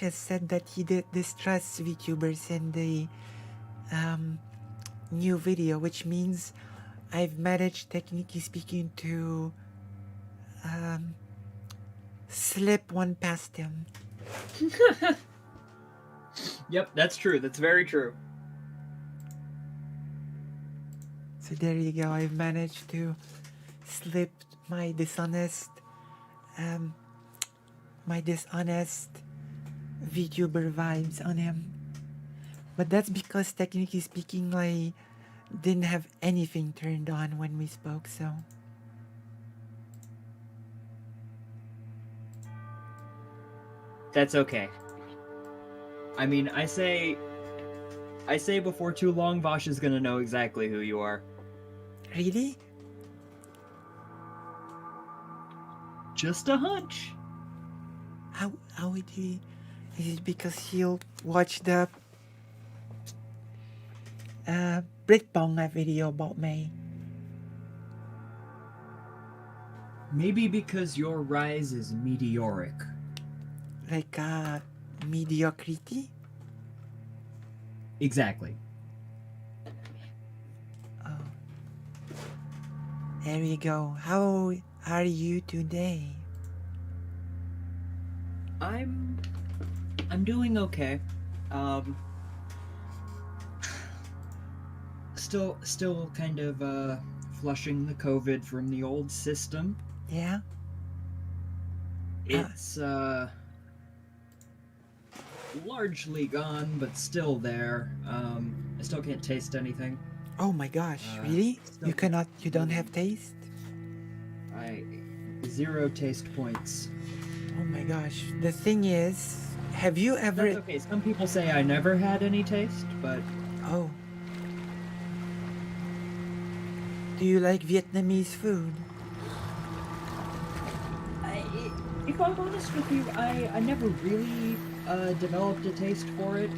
Vash has said that he distrusts VTubers in the new video, which means I've managed, technically speaking, to slip one past him. Yep, that's true. That's very true. So there you go. I've managed to slip my dishonest VTuber vibes on him. But that's because, technically speaking, I didn't have anything turned on when we spoke, so. That's okay. I mean, I say before too long, Vosh is gonna know exactly who you are. Really? Just a hunch. How would he? Is it because he'll watch the Britbong video about me? Maybe because your rise is meteoric. Like mediocrity? Exactly. Oh. There we go. How are you today? I'm doing okay. Still kind of flushing the COVID from the old system. Yeah? It's largely gone, but still there. I still can't taste anything. Oh my gosh, really? You don't have taste? 0 taste points. Oh my gosh. The thing is, have you ever... That's okay. Some people say I never had any taste, but... Oh. Do you like Vietnamese food? If I'm honest with you, I never really developed a taste for it.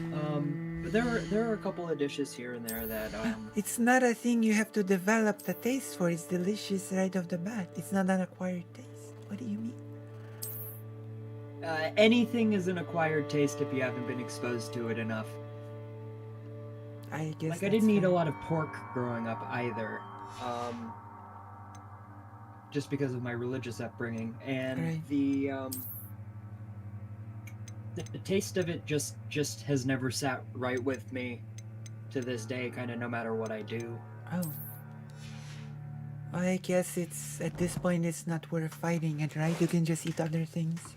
But there are a couple of dishes here and there that It's not a thing you have to develop the taste for. It's delicious right off the bat. It's not an acquired taste. What do you mean? Anything is an acquired taste if you haven't been exposed to it enough. I guess. Like I didn't eat a lot of pork growing up either. Just because of my religious upbringing, and Right. the taste of it just has never sat right with me to this day, kind of no matter what I do. Oh. I guess it's at this point it's not worth fighting it, right? You can just eat other things.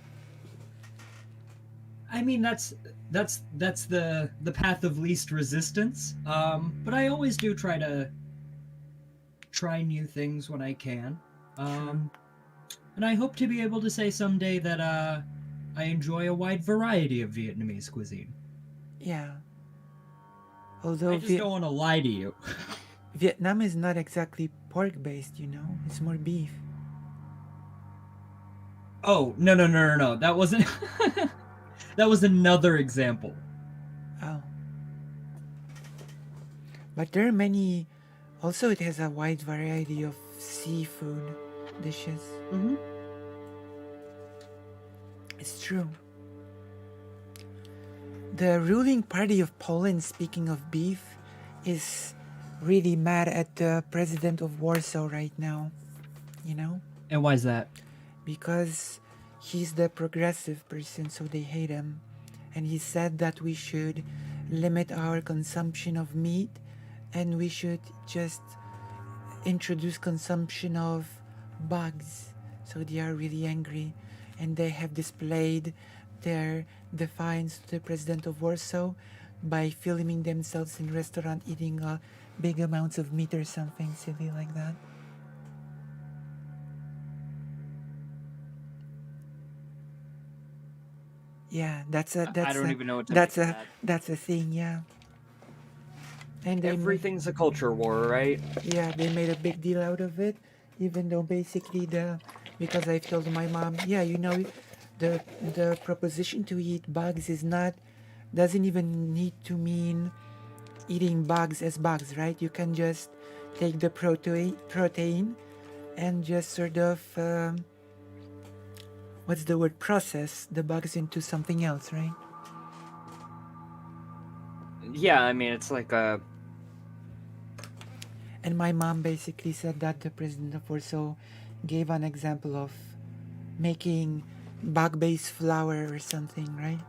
I mean that's the path of least resistance. But I always do try new things when I can. And I hope to be able to say someday that I enjoy a wide variety of Vietnamese cuisine. Yeah. Although I just don't want to lie to you. Vietnam is not exactly pork-based, you know? It's more beef. Oh, no. That wasn't... that was another example. Oh. But there are many... Also, it has a wide variety of seafood dishes. Mm-hmm. It's true. The ruling party of Poland, speaking of beef, is really mad at the president of Warsaw right now. You know? And why is that? Because he's the progressive person, so they hate him. And he said that we should limit our consumption of meat and we should just introduce consumption of bugs. So they are really angry, and they have displayed their defiance to the president of Warsaw by filming themselves in restaurant eating big amounts of meat or something silly like that. Yeah, I don't even know what to that's make a of that. that's a thing, yeah. And Everything's a culture war, right? Yeah, they made a big deal out of it, even though basically because I've told my mom, yeah, you know, the proposition to eat bugs doesn't even need to mean eating bugs as bugs, right? You can just take the protein and just sort of process the bugs into something else, right? Yeah, I mean, it's like a... And my mom basically said that the president of Warsaw gave an example of making bug-based flour or something, right?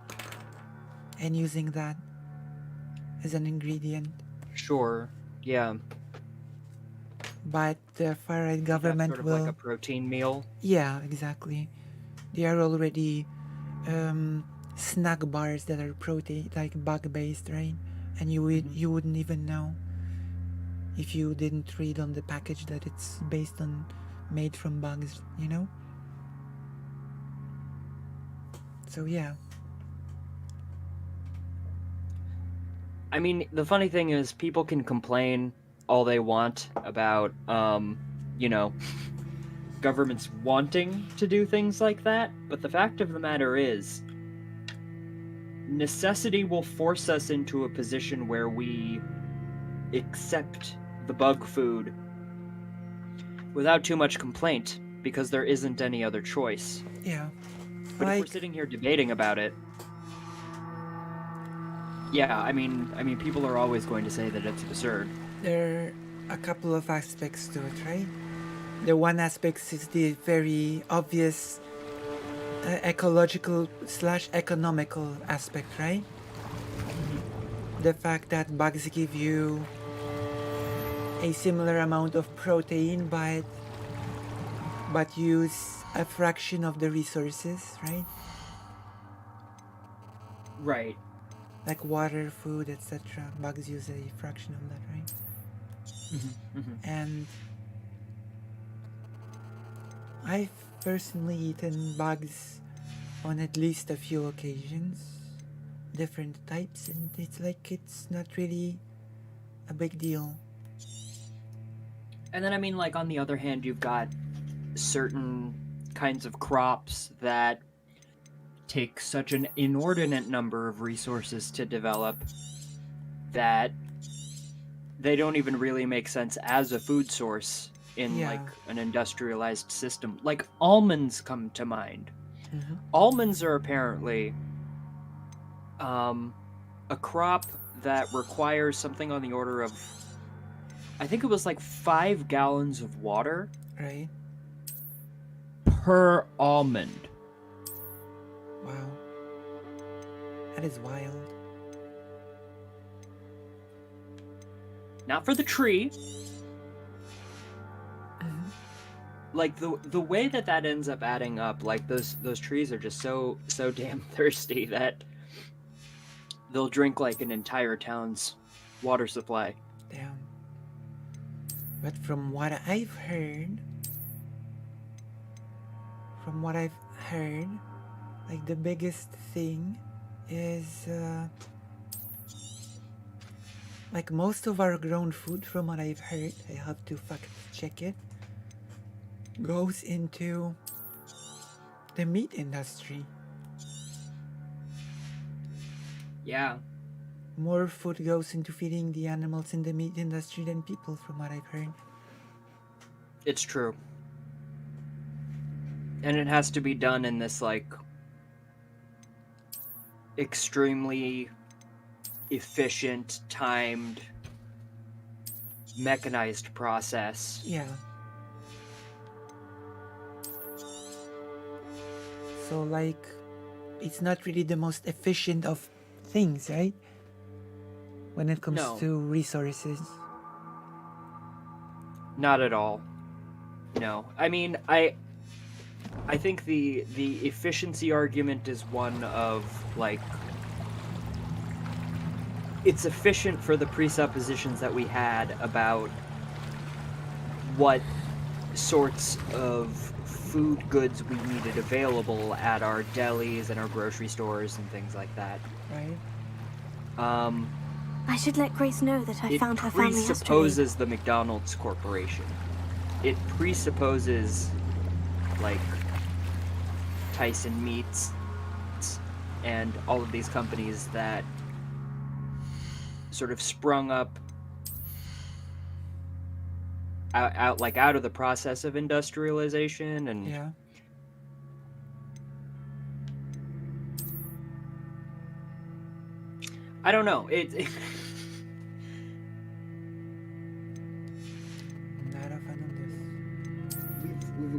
And using that as an ingredient. Sure, yeah. But the far-right To have sort government of like a will... protein meal. Yeah, exactly. They are already snack bars that are protein, like bug-based, right? And you wouldn't even know if you didn't read on the package that it's based on made from bugs, you know? So yeah. I mean, the funny thing is, people can complain all they want about, you know, governments wanting to do things like that, but the fact of the matter is, necessity will force us into a position where we accept the bug food without too much complaint, because there isn't any other choice. Yeah. But if we're Like, sitting here debating about it, yeah, I mean, people are always going to say that it's absurd. there are a couple of aspects to it, right? The one aspect is the very obvious ecological slash economical aspect, right? The fact that bugs give you a similar amount of protein but use a fraction of the resources, right? Right. Like water, food, etc. Bugs use a fraction of that, right? And I've personally eaten bugs on at least a few occasions, different types, and it's not really a big deal. And then, I mean, like, on the other hand, you've got certain kinds of crops that take such an inordinate number of resources to develop that they don't even really make sense as a food source in, Yeah. like, an industrialized system. Like, almonds come to mind. Mm-hmm. Almonds are apparently a crop that requires something on the order of, I think it was like 5 gallons of water Right. per almond. Wow. That is wild. Not for the tree. Like the way that ends up adding up, like those trees are just so damn thirsty that they'll drink like an entire town's water supply. Damn. But from what I've heard, like the biggest thing is like most of our grown food, from what I've heard, I have to fact check it, goes into the meat industry. Yeah. More food goes into feeding the animals in the meat industry than people, from what I've heard. It's true. And it has to be done in this, like, extremely efficient, timed, mechanized process. Yeah. So, like, it's not really the most efficient of things, right? When it comes to resources. Not at all. No. I mean, I think the efficiency argument is one of, like, it's efficient for the presuppositions that we had about what sorts of food goods we needed available at our delis and our grocery stores and things like that. Right. I should let Grace know that I found her family yesterday. It presupposes the McDonald's Corporation. It presupposes, like, Tyson Meats and all of these companies that sort of sprung up out of the process of industrialization. And yeah. I don't know,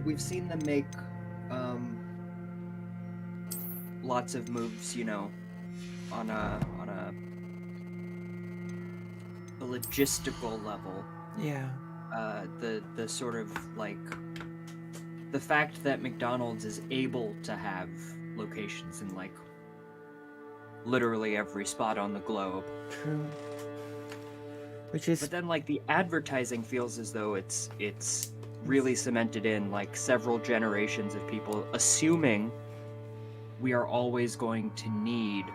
we've seen them make lots of moves, you know, on a logistical level. Yeah. The sort of like the fact that McDonald's is able to have locations in like literally every spot on the globe. True. Which is But then like the advertising feels as though it's really cemented in like several generations of people assuming we are always going to need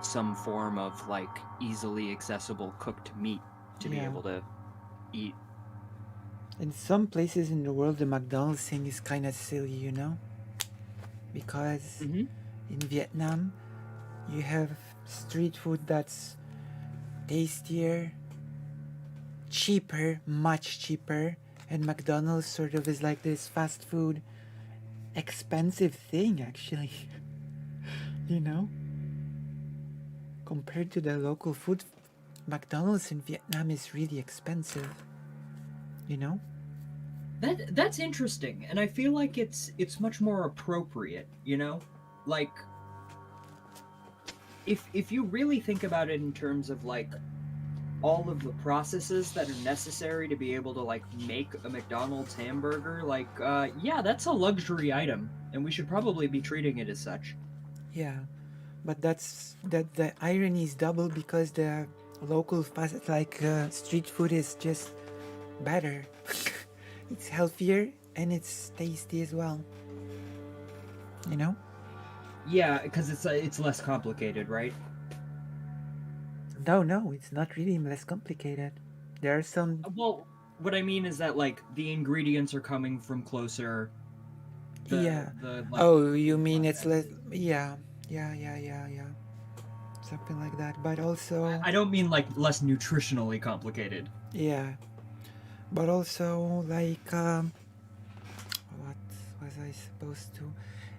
some form of like easily accessible cooked meat to be Yeah. able to eat. in some places in the world the McDonald's thing is kind of silly, you know? Because Mm-hmm. in Vietnam you have street food that's tastier, cheaper, much cheaper, and McDonald's sort of is like this fast food expensive thing actually. You know? Compared to the local food, McDonald's in Vietnam is really expensive. You know? That's interesting, and I feel like it's much more appropriate, you know? Like if you really think about it in terms of like all of the processes that are necessary to be able to like make a McDonald's hamburger, like yeah, that's a luxury item, and we should probably be treating it as such. Yeah. But that the irony is double because the local fast street food is just better. It's healthier and it's tasty as well. You know? Yeah, because it's less complicated, right? No, it's not really less complicated. There are some. Well, what I mean is that like the ingredients are coming from closer. Yeah. Like, Oh, you food mean it's less? processes. Yeah. Something like that. But also. I don't mean like less nutritionally complicated. Yeah. But also like what was I supposed to?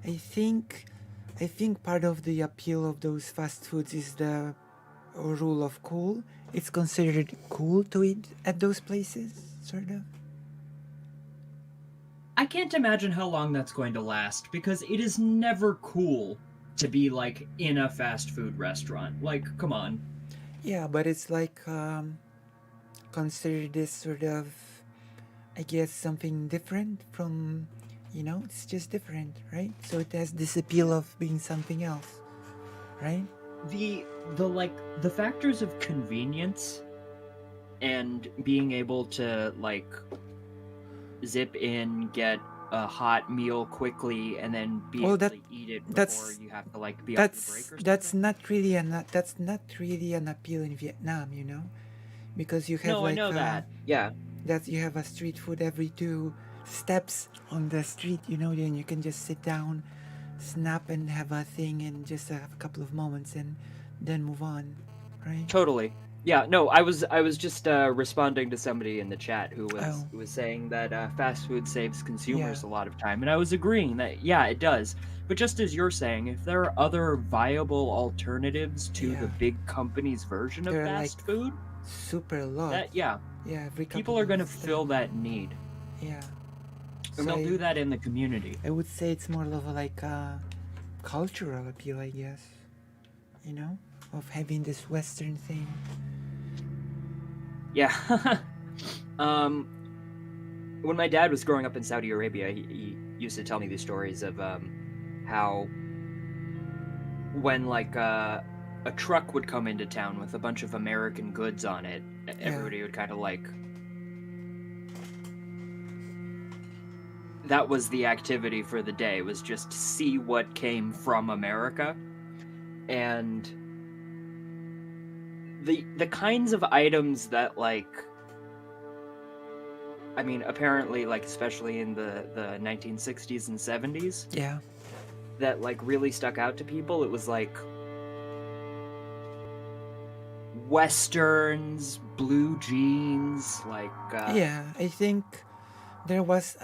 I think part of the appeal of those fast foods is the rule of cool. It's considered cool to eat at those places, sort of. I can't imagine how long that's going to last because it is never cool to be like in a fast food restaurant. Like, come on. Yeah, but it's like considered this sort of, I guess, something different from, it's just different, right? So it has this appeal of being something else, right? The like the factors of convenience and being able to like zip in, get a hot meal quickly, and then be able to eat it before you have to like be up the break or something. That's not really an appeal in Vietnam, because you have I know that. Yeah. That you have a street food every 2 steps on the street, then you can just sit down, snap and have a thing and just have a couple of moments and then move on, right? Totally. Yeah, no, I was just responding to somebody in the chat who was saying that fast food saves consumers a lot of time, and I was agreeing that yeah, it does. But just as you're saying, if there are other viable alternatives to the big company's version of fast food, super a lot. People are going to fill that need. Yeah. And they'll do that in the community. I would say it's more of a cultural appeal, I guess. Of having this Western thing. Yeah. When my dad was growing up in Saudi Arabia, he used to tell me these stories of how when like a truck would come into town with a bunch of American goods on it, everybody would kind of like, that was the activity for the day, was just see what came from America. And the kinds of items that like, I mean, apparently like especially in the 1960s and 70s, that like really stuck out to people, it was like Westerns, blue jeans, like I think there was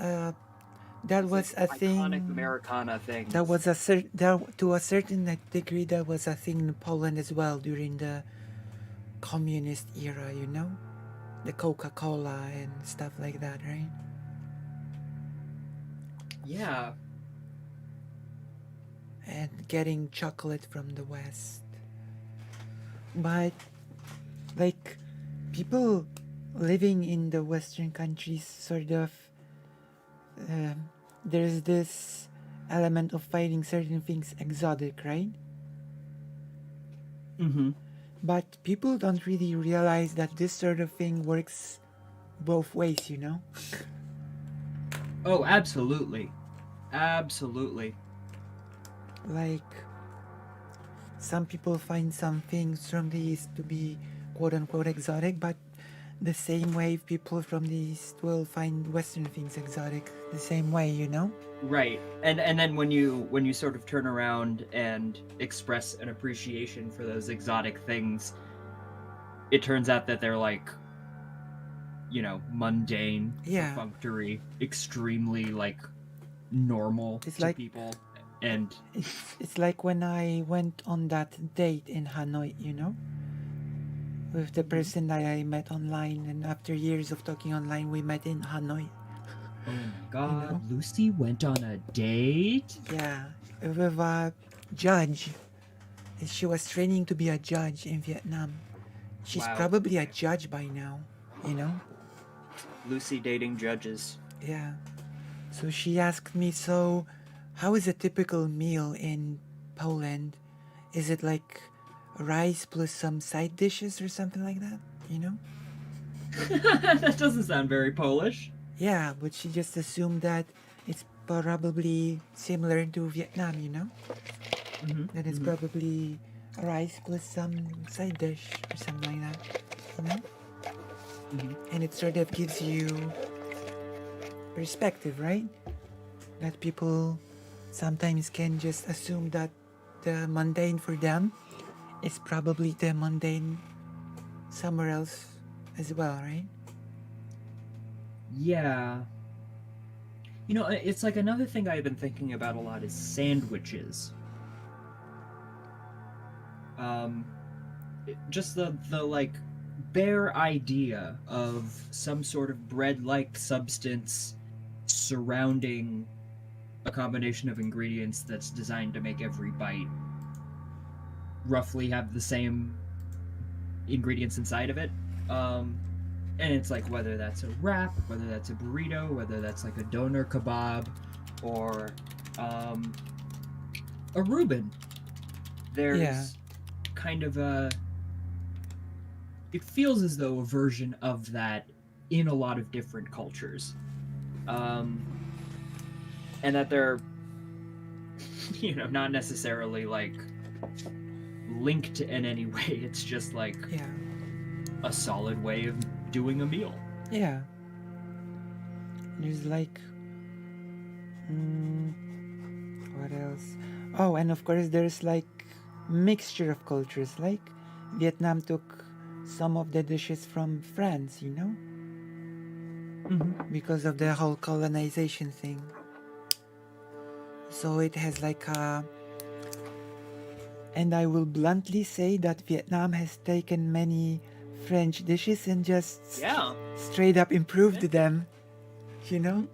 that was a thing. Iconic Americana thing. That was to a certain degree. That was a thing in Poland as well during the communist era. The Coca-Cola and stuff like that, right? Yeah. and getting chocolate from the West. But, like, people living in the Western countries sort of, there's this element of finding certain things exotic, right? Mm-hmm. But people don't really realize that this sort of thing works both ways, you know? Oh, absolutely. Absolutely. Like, some people find some things from the East to be quote unquote exotic, but the same way people from the East will find Western things exotic, the same way, you know? Right. And then when you sort of turn around and express an appreciation for those exotic things, it turns out that they're like, you know, mundane, Yeah. perfunctory, extremely like normal It's to like people. And it's like when I went on that date in Hanoi, you know? With the person that I met online, and after years of talking online, we met in Hanoi. oh my god, know? Lucy went on a date? Yeah, with a judge. She was training to be a judge in Vietnam. She's Wow. probably a judge by now, you know? Lucy dating judges. Yeah. So she asked me, so how is a typical meal in Poland? Is it like rice plus some side dishes or something like that, you know? That doesn't sound very Polish. Yeah, but she just assumed that it's probably similar to Vietnam, you know? That it's probably rice plus some side dish or something like that, you know? And it sort of gives you perspective, right? That people sometimes can just assume that the mundane for them is probably the mundane somewhere else as well, right? Yeah. You know, it's like another thing I've been thinking about a lot is sandwiches. Just the like bare idea of some sort of bread-like substance surrounding a combination of ingredients that's designed to make every bite roughly have the same ingredients inside of it. And it's like whether that's a wrap, whether that's a burrito, whether that's like a doner kebab, or a Reuben. There's Yeah. kind of a. It feels as though a version of that in a lot of different cultures. And that they're, you know, not necessarily like linked in any way. It's just like Yeah. a solid way of doing a meal. Yeah. There's like, what else? Oh, and of course there's like mixture of cultures. Like Vietnam took some of the dishes from France, you know, because of the whole colonization thing. So it has like a, and I will bluntly say that Vietnam has taken many French dishes and just Yeah. straight up improved them, you know,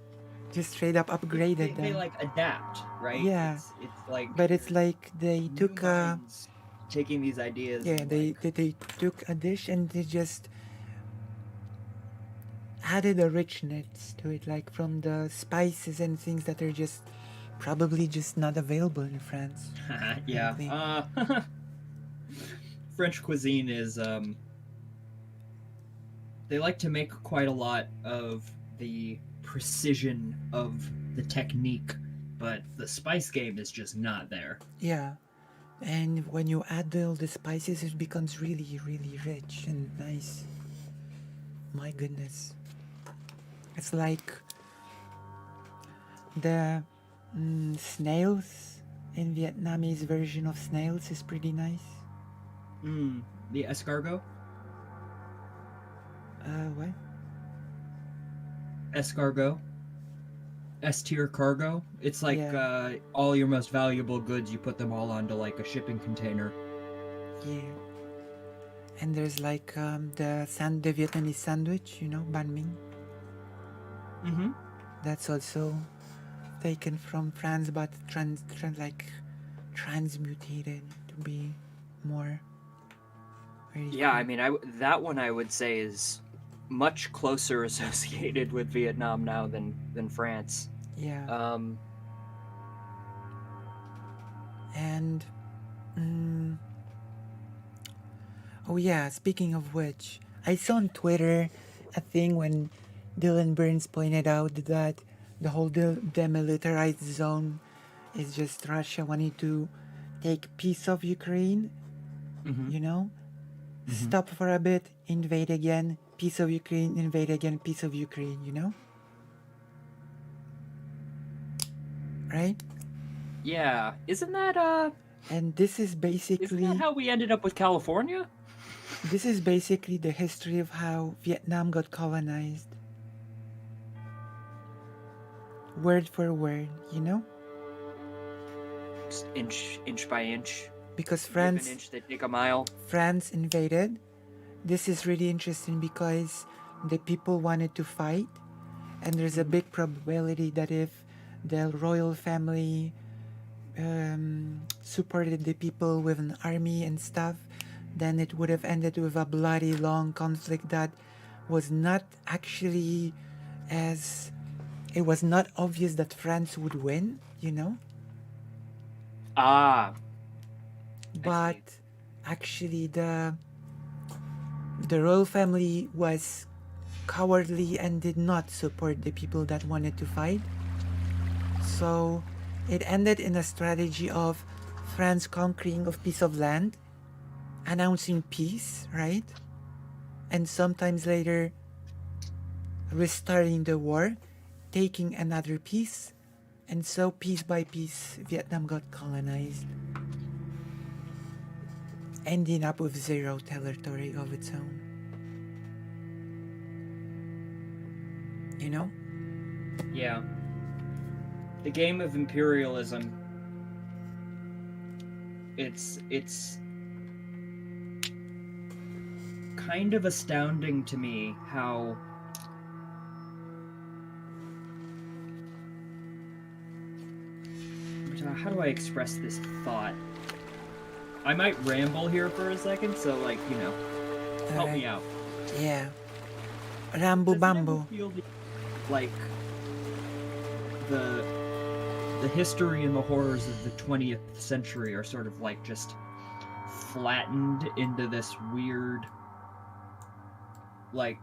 just straight up upgraded They them. like adapt, right? Yeah. It's like But it's like they new took a, minds taking these ideas. yeah, and they took a dish and they just added a richness to it, like from the spices and things that are just probably just not available in France. yeah. frankly. French cuisine is they like to make quite a lot of the precision of the technique, but the spice game is just not there. Yeah. And when you add all the spices, it becomes really, really rich and nice. My goodness. It's like the snails in Vietnamese version of snails is pretty nice. The escargot? What? Escargot? S-tier cargo? It's like Yeah. all your most valuable goods, you put them all onto like a shipping container. Yeah. And there's like the Vietnamese sandwich, you know, banh mi. That's also taken from France, but transmutated to be more. Yeah, I mean, that one I would say is much closer associated with Vietnam now than France. Yeah. Um, And oh yeah, speaking of which, I saw on Twitter a thing when Dylan Burns pointed out that the whole demilitarized zone is just Russia wanting to take piece of Ukraine, you know? Stop for a bit, invade again, piece of Ukraine, invade again, piece of Ukraine, you know? Right? yeah, And this is isn't basically that how we ended up with California? this is basically the history of how Vietnam got colonized. Word for word, you know? Just inch by inch. Because Give an inch, they take a mile. France invaded. This is really interesting because the people wanted to fight, and there's a big probability that if the royal family supported the people with an army and stuff, then it would have ended with a bloody long conflict that was not actually as it was not obvious that France would win, you know? Ah, But actually the royal family was cowardly and did not support the people that wanted to fight. So it ended in a strategy of France conquering a piece of land, announcing peace, right? And sometimes later restarting the war, taking another piece, and so piece by piece Vietnam got colonized, ending up with zero territory of its own. You know? yeah. The game of imperialism. It's kind of astounding to me how do I express this thought? I might ramble here for a second, so help me out. Yeah. Rambo Does it ever Bambo. feel like the history and the horrors of the 20th century are sort of like just flattened into this weird, like,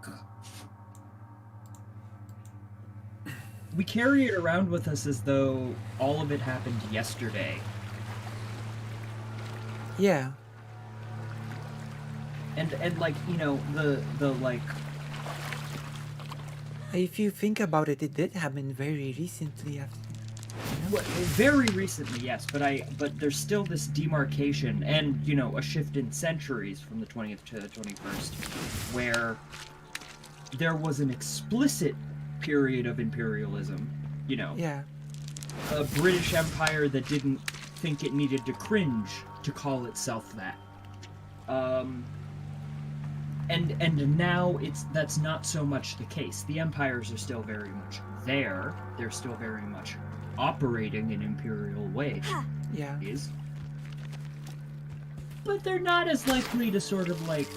we carry it around with us as though all of it happened yesterday. Yeah. And like, the like, if you think about it, it did happen very recently after. Very recently, yes, but there's still this demarcation and, a shift in centuries from the 20th to the 21st, where there was an explicit period of imperialism, Yeah. a British Empire that didn't think it needed to cringe to call itself that. And now that's not so much the case. The empires are still very much there. They're still very much operating in imperial ways. Yeah. But they're not as likely to sort of like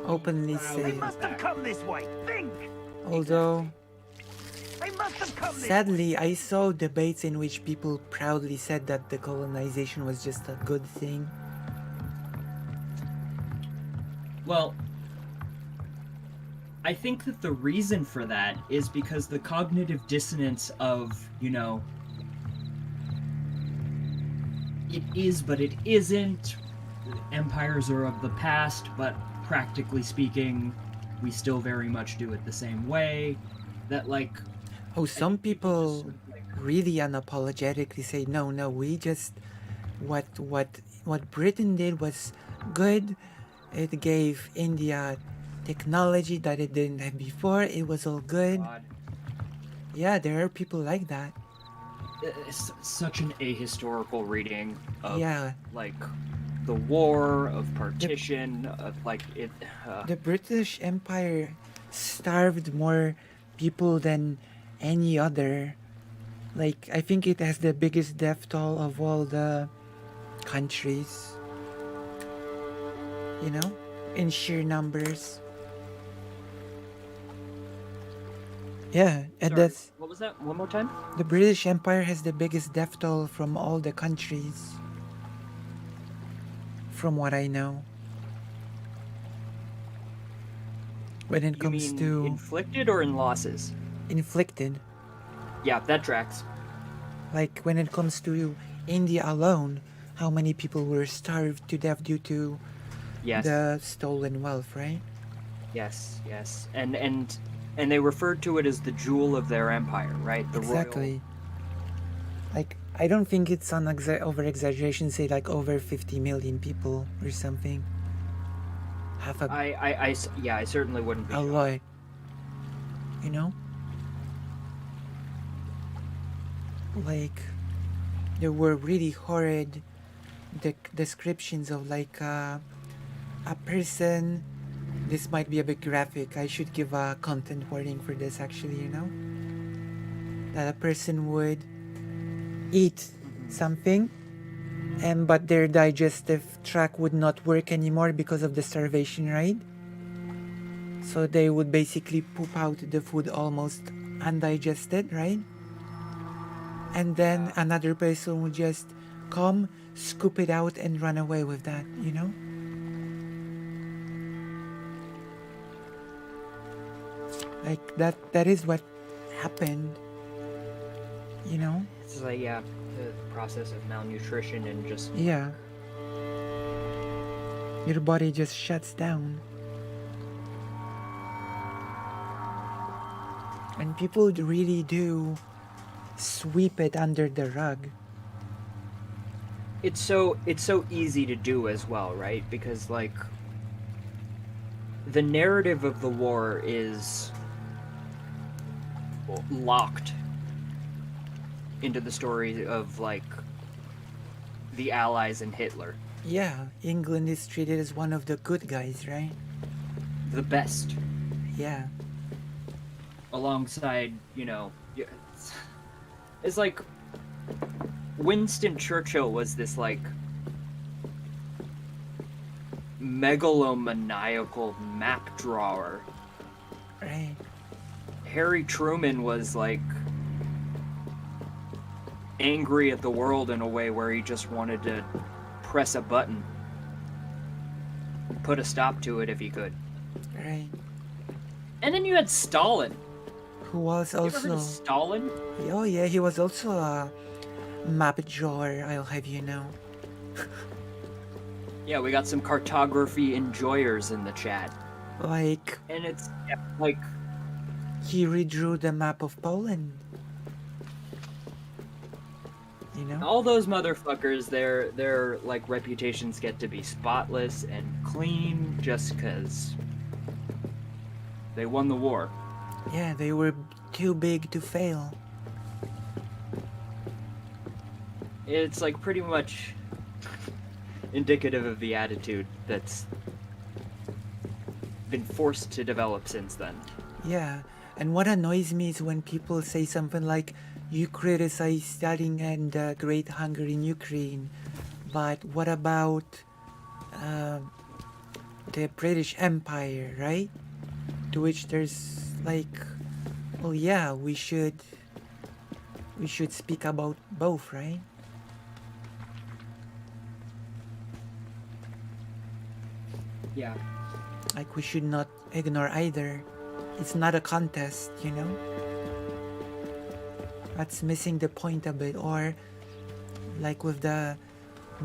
Openly They say. Must have come this way. Think. Although, They must have come this way. sadly, I saw debates in which people proudly said that the colonization was just a good thing. Well, I think that the reason for that is because the cognitive dissonance of, it is but it isn't. Empires are of the past, but practically speaking, we still very much do it the same way. That, like... Oh, some people sort of, like, really unapologetically say, no, we just... What Britain did was good. It gave India technology that it didn't have before. It was all good. God. Yeah, there are people like that. It's such an ahistorical reading of, Yeah. like, the war, of partition, of, like, it... The British Empire starved more people than any other Like, I think it has the biggest death toll of all the countries, you know, in sheer numbers. Yeah, and Sorry, that's what was that? One more time? the British Empire has the biggest death toll from all the countries, from what I know. When it You comes mean to inflicted or in losses? inflicted, Yeah, that tracks. like when it comes to India alone, how many people were starved to death due to Yes. the stolen wealth, right? Yes, yes. And they referred to it as the jewel of their empire, right? The Exactly. Like, I don't think it's an over exaggeration, say like over 50 million people or something. Half a, Yeah, I certainly wouldn't be a shocked. lot. You know? Like, there were really horrid descriptions of like a person. This might be a bit graphic. I should give a content warning for this actually, you know? That a person would eat something and but their digestive tract would not work anymore because of the starvation, right? So they would basically poop out the food almost undigested, right? And then another person would just come, scoop it out, and run away with that, you know? Like that is what happened, you know? It's like, yeah, the process of malnutrition and just Yeah. Your body just shuts down. And people really do sweep it under the rug. it's so easy to do as well, right? Because like the narrative of the war is locked into the story of like the Allies and Hitler. Yeah, England is treated as one of the good guys, right? The best. Yeah. Alongside, you know, it's like Winston Churchill was this like megalomaniacal map drawer. Right. Harry Truman was like angry at the world in a way where he just wanted to press a button, put a stop to it if he could. Right. And then you had Stalin. Who was You ever heard also of Stalin? oh yeah, he was also a map drawer, I'll have you know. Yeah, we got some cartography enjoyers in the chat. Like And it's like he redrew the map of Poland. You know? all those motherfuckers, their like reputations get to be spotless and clean just cuz they won the war. Yeah, they were too big to fail. It's like pretty much indicative of the attitude that's been forced to develop since then. Yeah, and what annoys me is when people say something like, you criticize Stalin and the Great Hunger in Ukraine, but what about the British Empire, right? To which there's like, well, yeah, we should speak about both, right? Yeah. Like we should not ignore either. It's not a contest, you know? That's missing the point a bit. Or like with the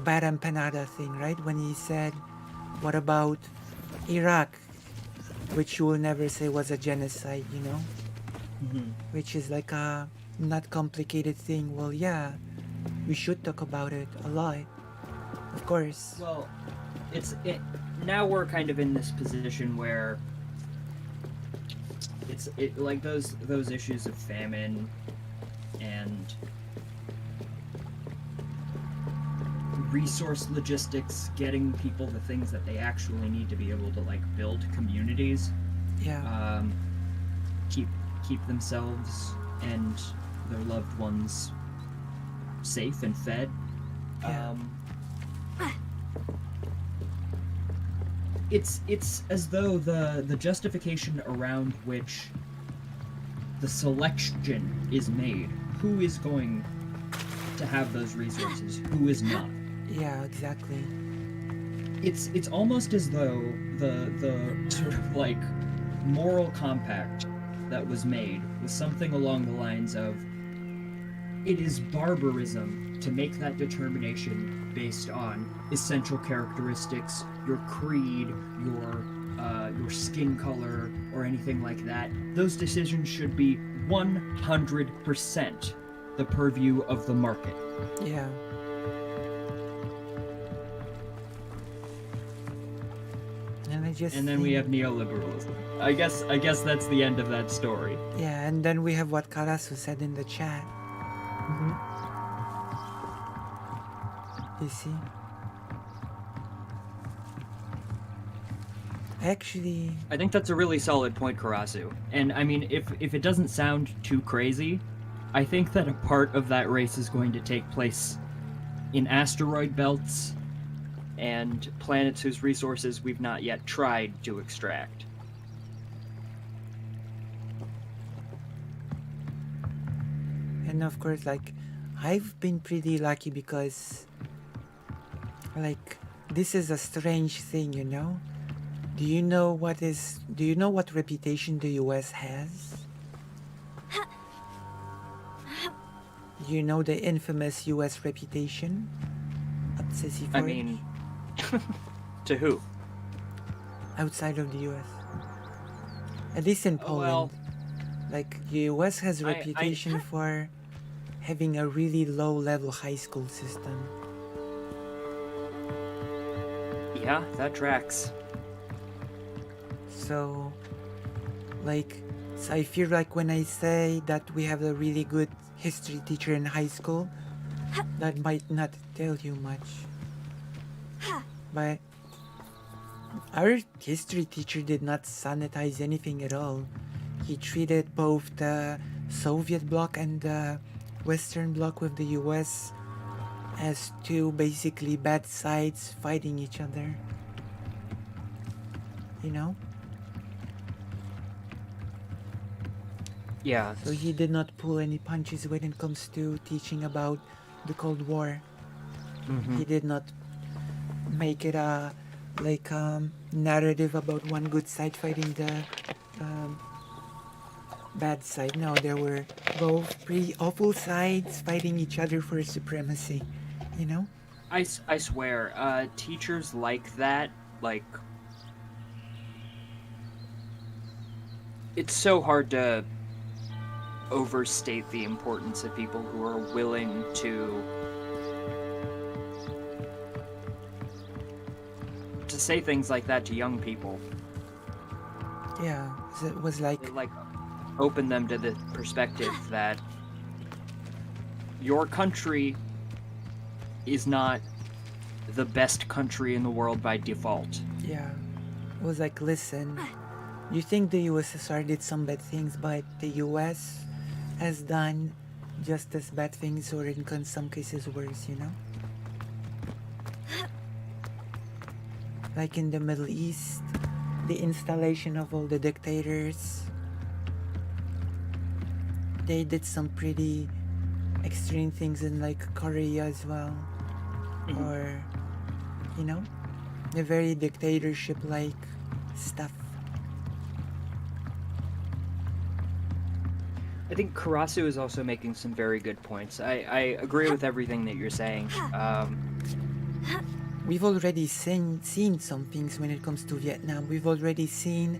Baram Panada thing, right? When he said, what about Iraq? Which you will never say was a genocide, you know? Mm-hmm. Which is like a not complicated thing. Well, yeah, we should talk about it a lot. Of course. Well, now we're kind of in this position where it's like those issues of famine and resource logistics, getting people the things that they actually need to be able to like build communities, Yeah. keep themselves and their loved ones safe and fed. Yeah. It's as though the justification around which the selection is made, who is going to have those resources, who is not. Yeah, exactly. It's almost as though the sort of like moral compact that was made was something along the lines of, it is barbarism to make that determination based on essential characteristics, your creed, your skin color, or anything like that. Those decisions should be 100% the purview of the market. Yeah. And then we have neoliberalism. I guess that's the end of that story. Yeah, and then we have what Karasu said in the chat. You see? Actually, I think that's a really solid point, Karasu. And I mean, if it doesn't sound too crazy, I think that a part of that race is going to take place in asteroid belts and planets whose resources we've not yet tried to extract. and of course, like, I've been pretty lucky because, like, this is a strange thing, you know? Do you know what reputation the US has? Do you know the infamous US reputation? Obsessiforge? I mean, to who? Outside of the US. At least in Poland. Well, like, the US has a I- reputation for having a really low-level high school system. Yeah, that tracks. So, like, so I feel like when I say that we have a really good history teacher in high school, that might not tell you much. But our history teacher did not sanitize anything at all. He treated both the Soviet bloc and the Western bloc with the US as two basically bad sides fighting each other. You know? Yeah. So he did not pull any punches when it comes to teaching about the Cold War. Mhm. He did not make it a narrative about one good side fighting the bad side. No, there were both pretty awful sides fighting each other for supremacy. You know? I swear, teachers like that, like, it's so hard to overstate the importance of people who are willing to say things like that to young people. Yeah. It was like, They, like, open them to the perspective that your country is not the best country in the world by default. yeah. It was like, listen, you think the USSR did some bad things, but the US has done just as bad things, or in some cases worse, you know? Like in the Middle East, the installation of all the dictators, they did some pretty extreme things in like Korea as well. Or, you know, the very dictatorship-like stuff. I think Karasu is also making some very good points. I agree with everything that you're saying. We've already seen some things when it comes to Vietnam. We've already seen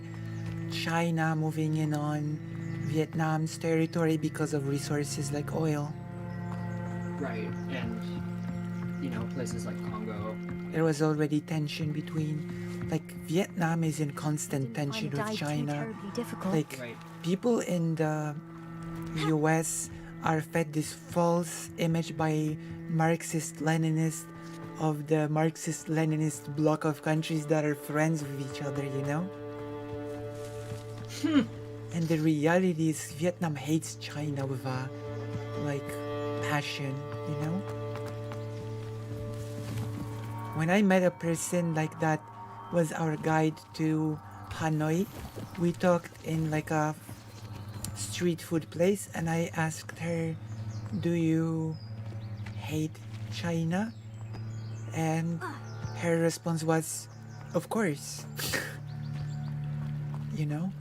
China moving in on Vietnam's territory because of resources like oil. Right, and, you know, places like Congo. There was already tension between, like, Vietnam is in constant tension with China. Like, Right. people in the US are fed this false image by Marxist-Leninists of the Marxist-Leninist bloc of countries that are friends with each other, you know? And the reality is Vietnam hates China with a like passion, you know? When I met a person like that was our guide to Hanoi, we talked in like a street food place and I asked her, "Do you hate China?" And her response was, "Of course." You know?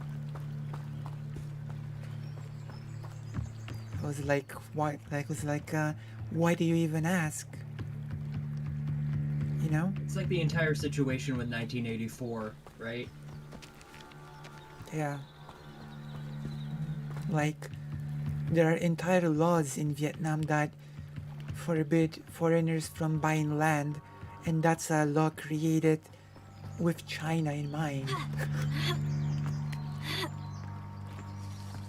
I was like, why? Like, was like, why do you even ask? You know? It's like the entire situation with 1984, right? Yeah. Like, there are entire laws in Vietnam that forbid foreigners from buying land, and that's a law created with China in mind.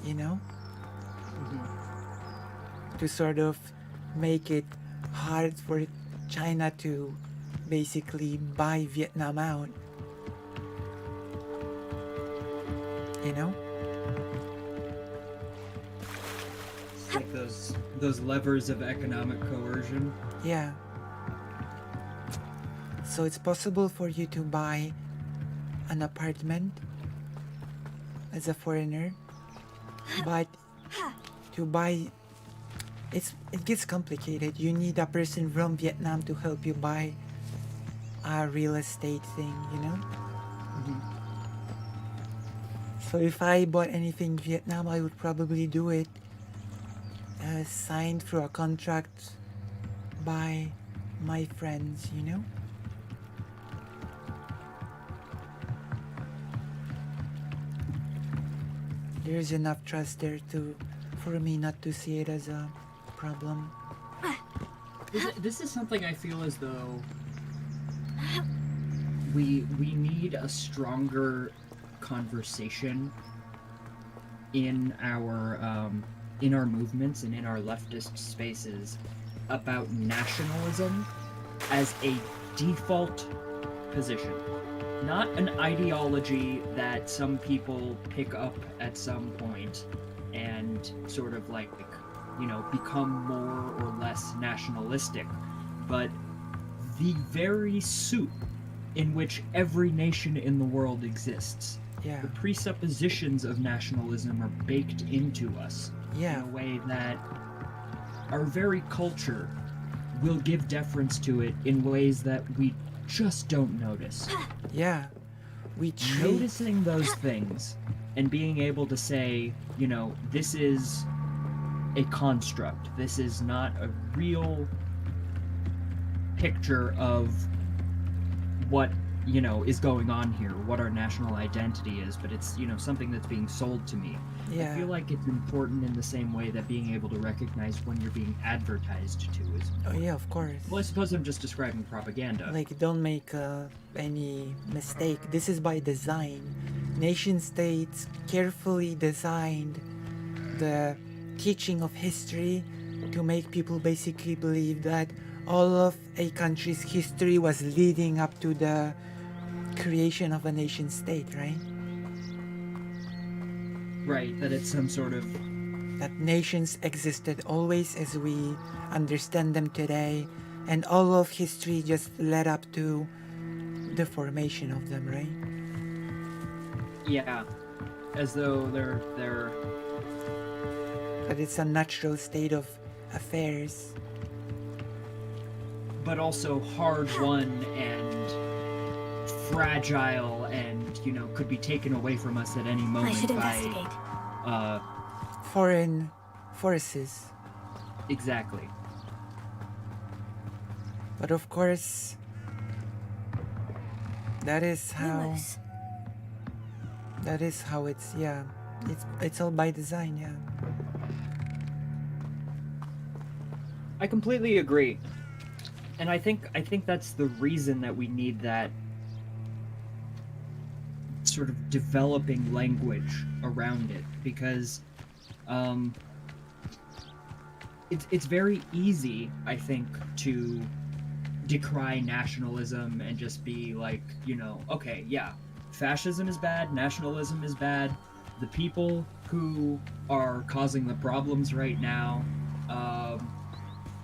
You know? To sort of make it hard for China to basically buy Vietnam out. You know? It's like those levers of economic coercion. Yeah. So it's possible for you to buy an apartment as a foreigner, but to buy it gets complicated. You need a person from Vietnam to help you buy a real estate thing, you know? So if I bought anything in Vietnam, I would probably do it signed through a contract by my friends, you know? There's enough trust there for me not to see it as a problem. This is something I feel as though we need a stronger conversation in our movements and in our leftist spaces about nationalism as a default position, not an ideology that some people pick up at some point and sort of like, you know, become more or less nationalistic, but the very soup in which every nation in the world exists. Yeah. The presuppositions of nationalism are baked into us Yeah. in a way that our very culture will give deference to it in ways that we just don't notice. Yeah. We Noticing those things and being able to say, you know, this is a construct. This is not a real picture of what, you know, is going on here, what our national identity is, but it's, you know, something that's being sold to me. Yeah. I feel like it's important in the same way that being able to recognize when you're being advertised to is important. Oh yeah, of course. Well, I suppose I'm just describing propaganda. Like, don't make any mistake. This is by design. Nation states carefully designed the teaching of history to make people basically believe that all of a country's history was leading up to the creation of a nation state, right? Right, that it's some sort of... That nations existed always as we understand them today, and all of history just led up to the formation of them, right? Yeah, as though they're But it's a natural state of affairs. but also hard-won and fragile and, you know, could be taken away from us at any moment I should by... investigate. Foreign forces. Exactly. But of course, that is how... Rumors. That is how it's, yeah. It's all by design, yeah. I completely agree. And I think that's the reason that we need that sort of developing language around it, because it's very easy, I think, to decry nationalism and just be like, you know, okay, yeah, fascism is bad, nationalism is bad, the people who are causing the problems right now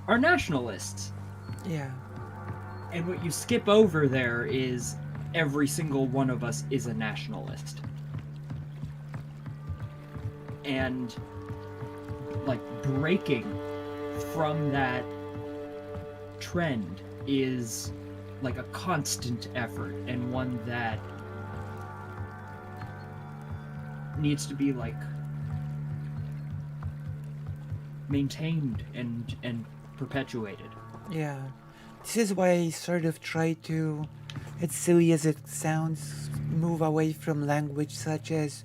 are nationalists. Yeah. And what you skip over there is every single one of us is a nationalist. And, like, breaking from that trend is, like, a constant effort, and one that needs to be, like, maintained and perpetuated. Yeah. This is why I sort of try to, as silly as it sounds, move away from language such as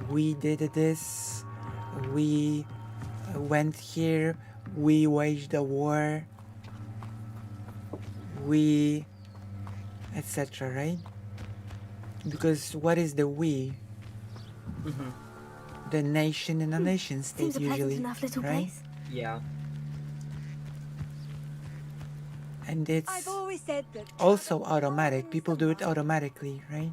we did this, we went here, we waged a war, we, etc., right? Because what is the we? Mm-hmm. The nation and a nation state Seems a pleasant usually, enough little right? place. Yeah. And I've it's always said that also automatic. People do it automatically, right?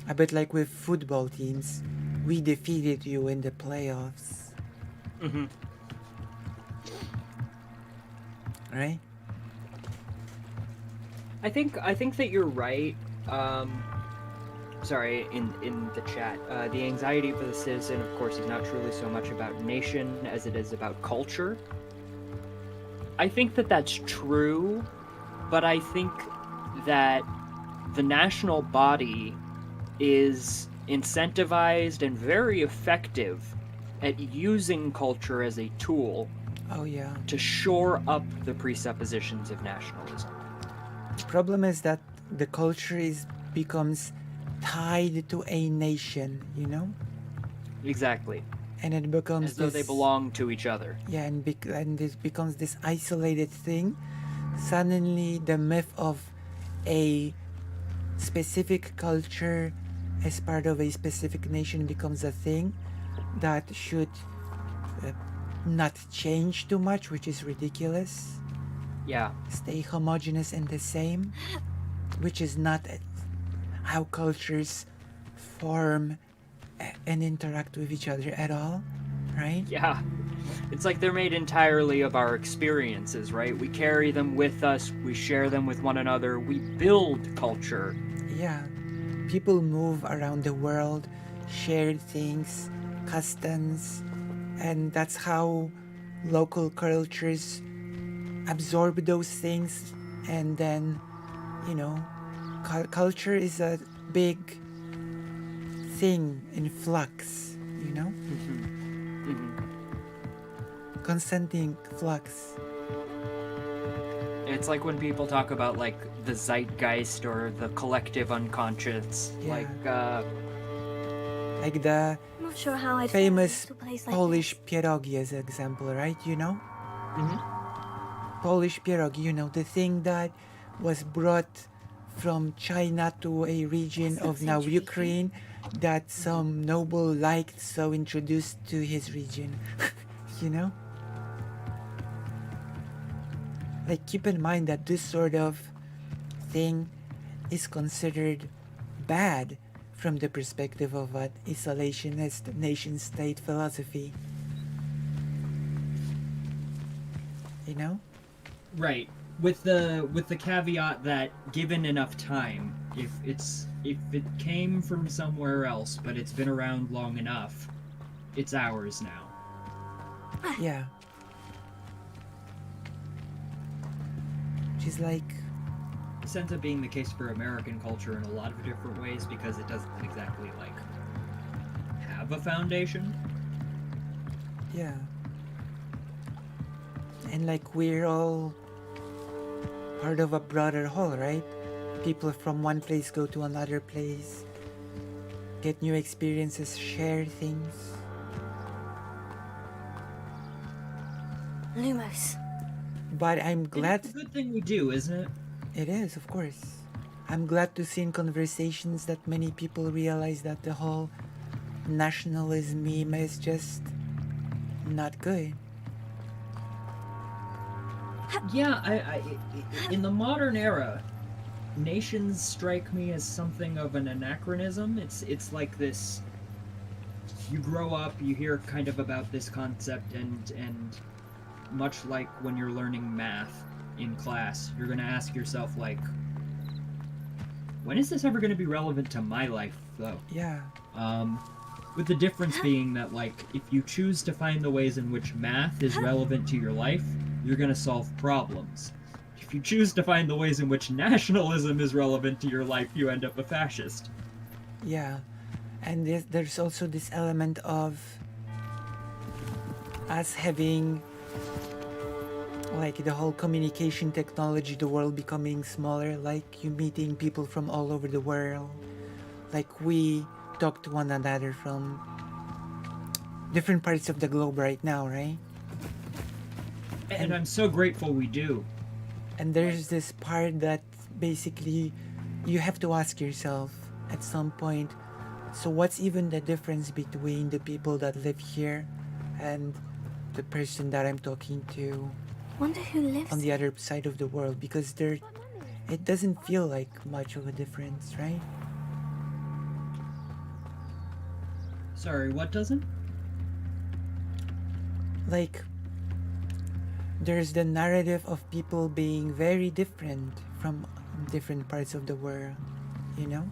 A bit like with football teams. We defeated you in the playoffs, Mm-hmm. right? I think that you're right. Sorry, in the chat, the anxiety for the citizen, of course, is not truly so much about nation as it is about culture. I think that that's true, but I think that the national body is incentivized and very effective at using culture as a tool Oh yeah. to shore up the presuppositions of nationalism. The problem is that the culture becomes tied to a nation, you know? Exactly. And it becomes As though they belong to each other. Yeah, and this becomes this isolated thing. Suddenly, the myth of a specific culture as part of a specific nation becomes a thing that should uh, not change too much, which is ridiculous. Yeah. Stay homogeneous and the same, which is not how cultures form and interact with each other at all, right? Yeah. It's like they're made entirely of our experiences, right? We carry them with us, we share them with one another, we build culture. Yeah. People move around the world, share things, customs, and that's how local cultures absorb those things. And then, you know, culture is a big thing in flux, you know? Mm-hmm. Mm-hmm. Constant in flux. It's like when people talk about, like, the zeitgeist or the collective unconscious. Yeah. Like the I'm not sure how I'd famous feel in a little place like Polish this. pierogi as an example, right? You know? Mm-hmm. Polish pierogi, you know, the thing that was brought from China to a region That's not of now century Ukraine that some noble liked, so introduced to his region. You know? Like, keep in mind that this sort of thing is considered bad from the perspective of an isolationist nation-state philosophy. You know? Right. With the caveat that given enough time, if it came from somewhere else but it's been around long enough, it's ours now. Yeah. Which is like, This ends up being the case for American culture in a lot of different ways because it doesn't exactly, like, have a foundation. yeah. And like, we're all part of a broader whole, right? People from one place go to another place, get new experiences, share things. Lumos. But I'm glad It's a good thing we do, isn't it? it is, of course. I'm glad to see in conversations that many people realize that the whole nationalism meme is just not good. Yeah, I in the modern era, nations strike me as something of an anachronism. It's like this. You grow up, you hear kind of about this concept, and much like when you're learning math in class, you're going to ask yourself, like, when is this ever going to be relevant to my life, though? Yeah. With the difference being that, like, if you choose to find the ways in which math is relevant to your life, you're going to solve problems. If you choose to find the ways in which nationalism is relevant to your life, you end up a fascist. Yeah. And there's also this element of us having, like, the whole communication technology, the world becoming smaller, like you meeting people from all over the world. Like we talk to one another from different parts of the globe right now, right? And I'm so grateful we do. And there's this part that basically you have to ask yourself at some point, so what's even the difference between the people that live here and the person that I'm talking to Wonder who lives on the other side of the world? Because it doesn't feel like much of a difference, right? Sorry, what doesn't? Like, there's the narrative of people being very different from different parts of the world, you know?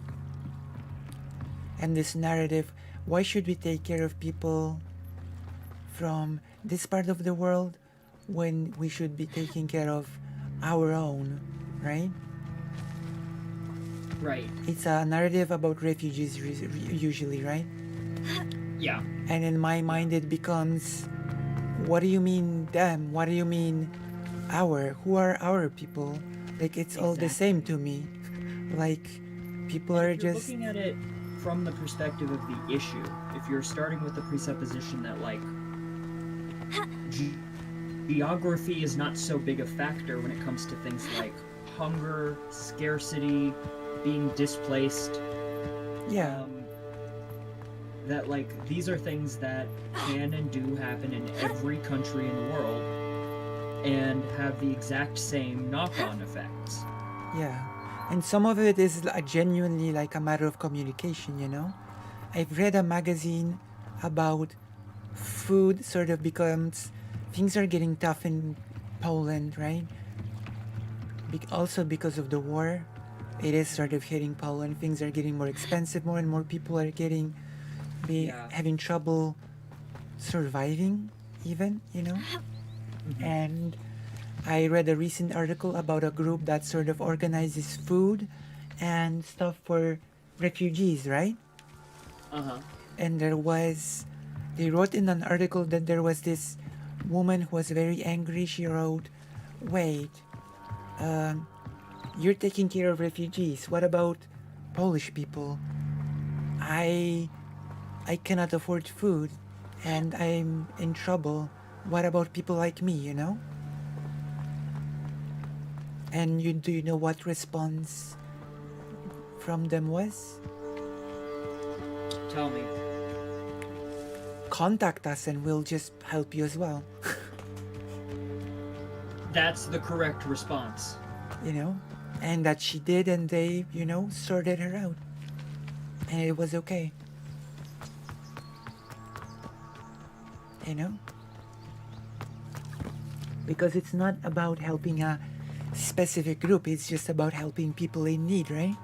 And this narrative, why should we take care of people from this part of the world when we should be taking care of our own, right? Right. It's a narrative about refugees usually, right? Yeah. And in my mind it becomes, what do you mean them? What do you mean our? Who are our people? Like, it's all the same to me. Like, people And are if you're just... looking at it from the perspective of the issue, if you're starting with the presupposition that, like, geography is not so big a factor when it comes to things like hunger, scarcity, being displaced. Yeah. That, like, these are things that can and do happen in every country in the world and have the exact same knock-on effects. Yeah. And some of it is genuinely like a matter of communication, you know? I've read a magazine about food sort of becomes... Things are getting tough in Poland, right? Also because of the war, it is sort of hitting Poland. Things are getting more expensive. More and more people are having trouble surviving, even, you know? Mm-hmm. And I read a recent article about a group that sort of organizes food and stuff for refugees, right? Uh-huh. And they wrote in an article that there was this woman who was very angry. She wrote, wait, you're taking care of refugees. What about Polish people? I cannot afford food and I'm in trouble. What about people like me, you know? And do you know what response from them was? Tell me. Contact us and we'll just help you as well. That's the correct response. You know? And that she did, and they, you know, sorted her out. And it was okay. You know? Because it's not about helping a specific group, it's just about helping people in need, right?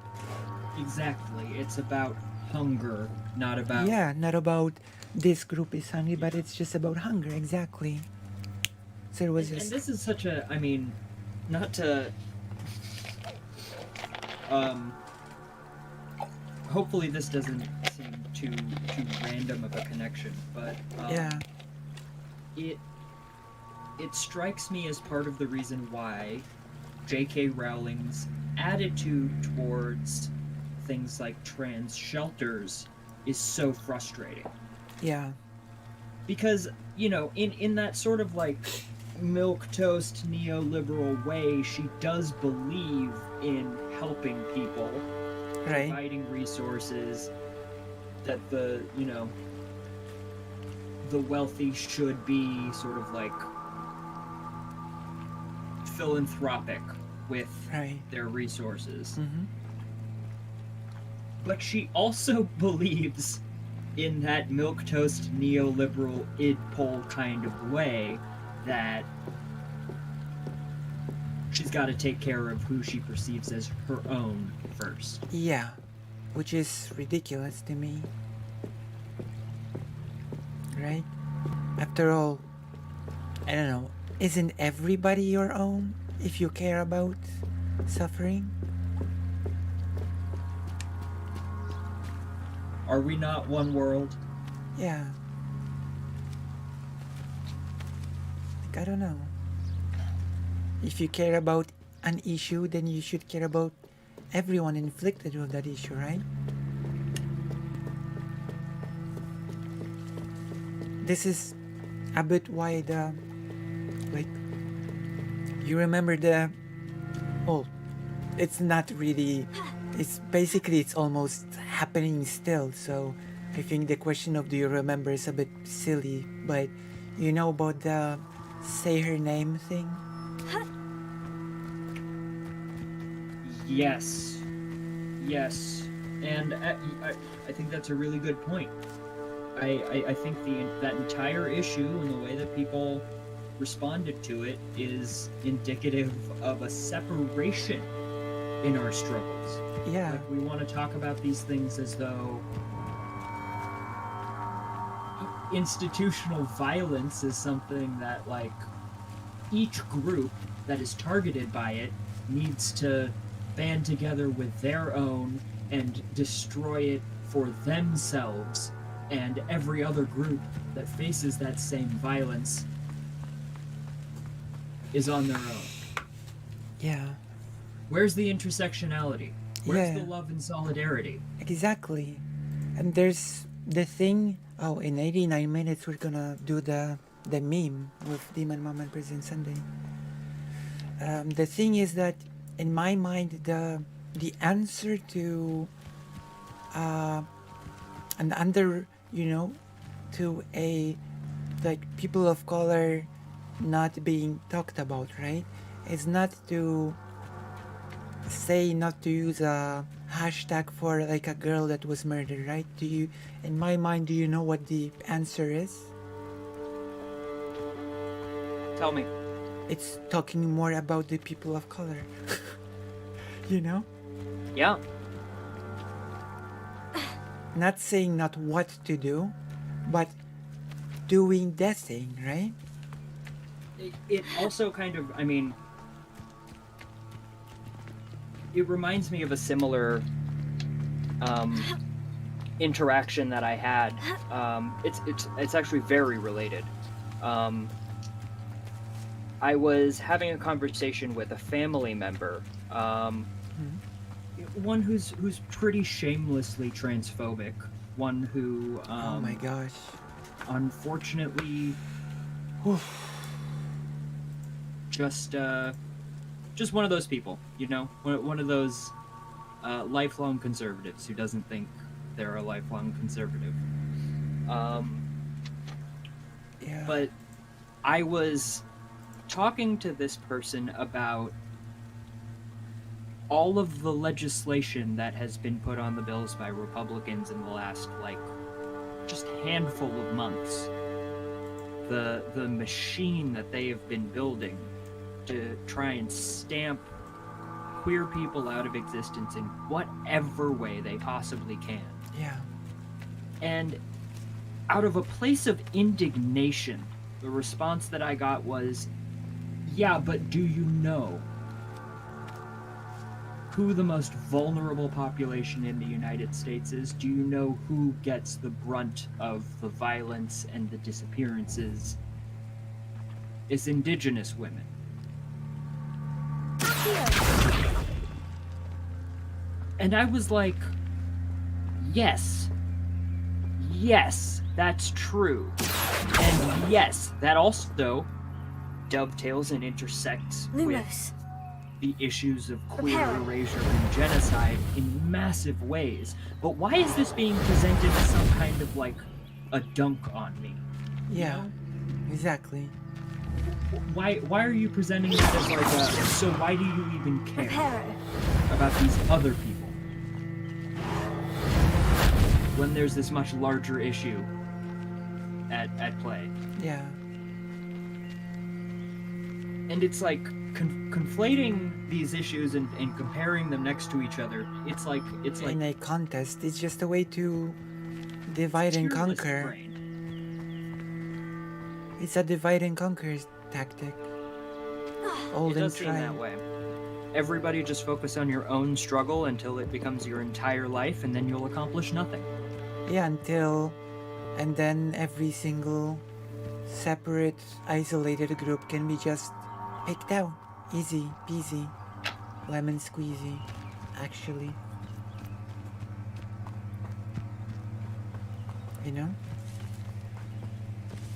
Exactly. It's about hunger, not about... Yeah, not about this group is hungry, but it's just about hunger, exactly. So it was And just... this is such a... I mean, not to... hopefully this doesn't seem too random of a connection, but... yeah. It strikes me as part of the reason why J.K. Rowling's attitude towards things like trans shelters is so frustrating. Yeah. Because, you know, in that sort of, like, milquetoast neoliberal way, she does believe in helping people, Right. providing resources, that the, you know, the wealthy should be sort of, like, philanthropic with Right. their resources. Mm-hmm. But she also believes in that milquetoast neoliberal id pol kind of way that she's got to take care of who she perceives as her own first. Yeah, which is ridiculous to me. Right? After all, I don't know, isn't everybody your own if you care about suffering? Are we not one world? Yeah. Like, I don't know. If you care about an issue, then you should care about everyone inflicted with that issue, right? This is a bit why the, like, you remember the, oh, it's not really, it's basically, it's almost happening still, so I think the question of do you remember is a bit silly, but you know about the say her name thing? Yes. Yes. And I think that's a really good point. I think that entire issue and the way that people responded to it is indicative of a separation in our struggles. Yeah. Like, we want to talk about these things as though institutional violence is something that, like, each group that is targeted by it needs to band together with their own and destroy it for themselves, and every other group that faces that same violence is on their own. Yeah. Where's the intersectionality? Where's Yeah. the love and solidarity? Exactly. And there's the thing, oh, in 89 minutes we're gonna do the meme with Demon Mom and Prison Sunday. The thing is that in my mind the answer to an under, you know, to a, like, people of color not being talked about, right, is not to say not to use a hashtag for, like, a girl that was murdered, right? Do you, in my mind, do you know what the answer is? Tell me. It's talking more about the people of color. You know? Yeah. Not saying not what to do, but doing that thing, right? It also kind of, I mean, it reminds me of a similar interaction that I had. It's actually very related. I was having a conversation with a family member, one who's pretty shamelessly transphobic, one who Oh my gosh. unfortunately just one of those people, you know, one of those lifelong conservatives who doesn't think they're a lifelong conservative. Yeah. But I was talking to this person about all of the legislation that has been put on the bills by Republicans in the last, like, just handful of months. The machine that they have been building to try and stamp queer people out of existence in whatever way they possibly can. Yeah. And out of a place of indignation, the response that I got was, yeah, but do you know who the most vulnerable population in the United States is? Do you know who gets the brunt of the violence and the disappearances? It's Indigenous women. And I was like, yes, that's true. And yes, that also dovetails and intersects with Lumos. the issues of queer Prepare. erasure and genocide in massive ways. But why is this being presented as some kind of, like, a dunk on me? You Yeah. know? Exactly. Why are you presenting this as like a, so why do you even care Prepare. about these other people when there's this much larger issue at play? Yeah. And it's like conflating these issues and comparing them next to each other. It's like in a contest. It's just a way to divide and tier list conquer. brain. It's a divide and conquer tactic. Old It and does seem that tried. way. Everybody just focus on your own struggle until it becomes your entire life, and then you'll accomplish nothing. Yeah, and then every single separate, isolated group can be just picked out. Easy peasy, lemon squeezy, actually. You know?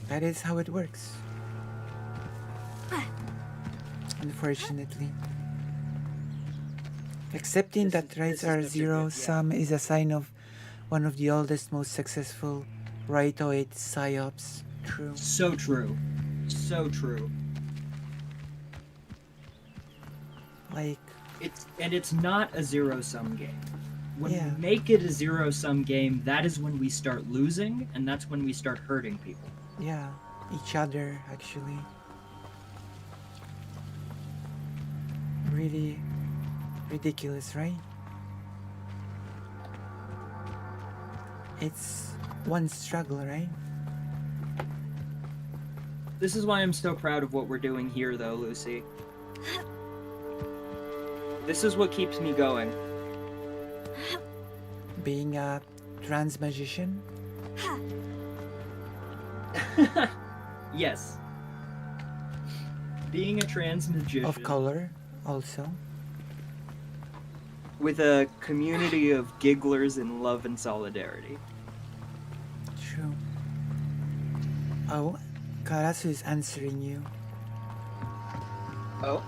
That is how it works. Unfortunately. Accepting that rights are zero sum is a sign of one of the oldest, most successful rightoid psyops. True. So true. So true. Like, It's not a zero-sum game. When Yeah. we make it a zero-sum game, that is when we start losing, and that's when we start hurting people. yeah, each other, actually. Really ridiculous, right? It's one struggle, right? This is why I'm so proud of what we're doing here, though, Lucy. This is what keeps me going. Being a trans magician. Yes. Being a trans magician Of color, also. with a community of gigglers in love and solidarity. True. Oh, Karasu is answering you. Oh?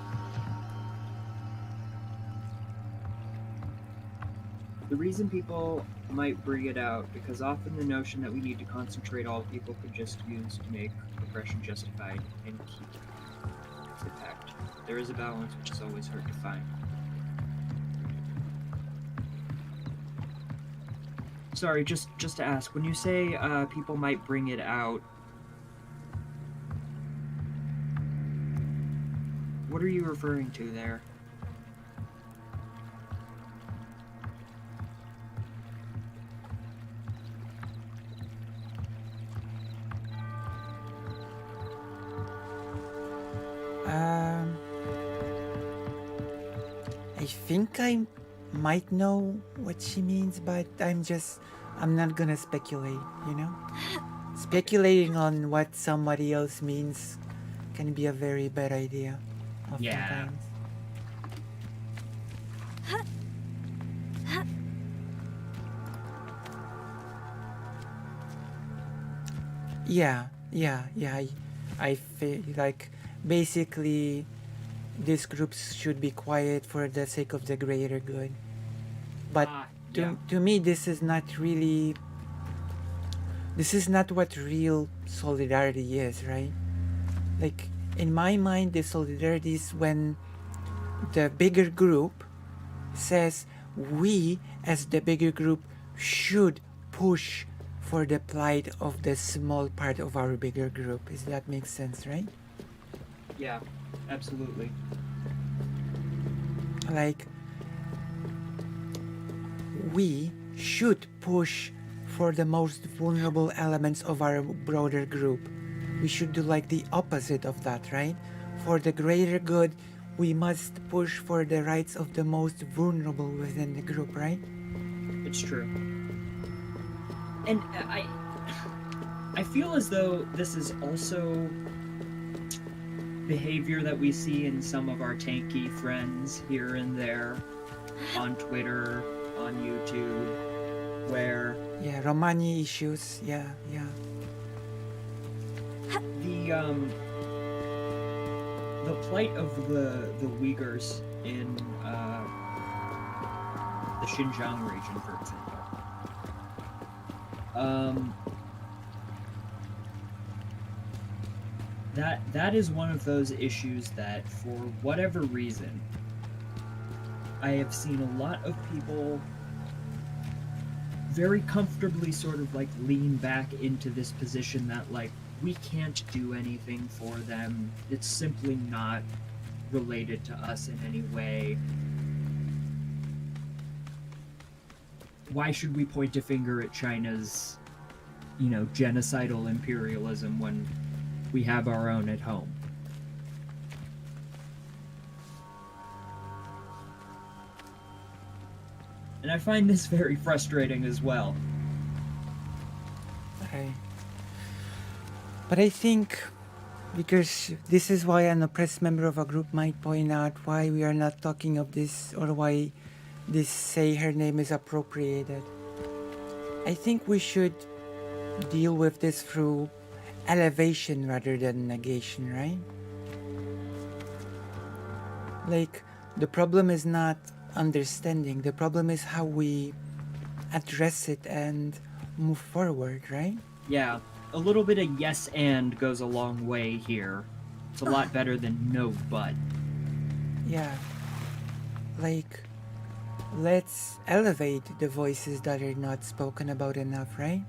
The reason people might bring it out, because often the notion that we need to concentrate all people could just use to make oppression justified and keep its impact. There is a balance which is always hard to find. Sorry, just to ask, when you say people might bring it out, what are you referring to there? I think I might know what she means, but I'm not gonna speculate, you know? Speculating on what somebody else means can be a very bad idea, oftentimes. Yeah. I feel like basically these groups should be quiet for the sake of the greater good. But to me, this is not what real solidarity is, right? Like, in my mind, the solidarity is when the bigger group says we, as the bigger group, should push for the plight of the small part of our bigger group. Does that make sense, right? Yeah, absolutely. Like, we should push for the most vulnerable elements of our broader group. We should do like the opposite of that, right? For the greater good, we must push for the rights of the most vulnerable within the group, right? It's true. And I feel as though this is also behavior that we see in some of our tanky friends here and there on Twitter, on YouTube, where Romani issues, yeah. The plight of the Uyghurs in the Xinjiang region, for example. That is one of those issues that, for whatever reason, I have seen a lot of people very comfortably sort of like lean back into this position that like we can't do anything for them. It's simply not related to us in any way. Why should we point a finger at China's, genocidal imperialism when we have our own at home? And I find this very frustrating as well. Right. But I think, because this is why an oppressed member of a group might point out why we are not talking of this, or why this say her name is appropriated. I think we should deal with this through elevation rather than negation, right? Like, the problem is not understanding, the problem is how we address it and move forward, right? Yeah, a little bit of yes and goes a long way here. It's a lot better than no but. Yeah. Like, let's elevate the voices that are not spoken about enough, right?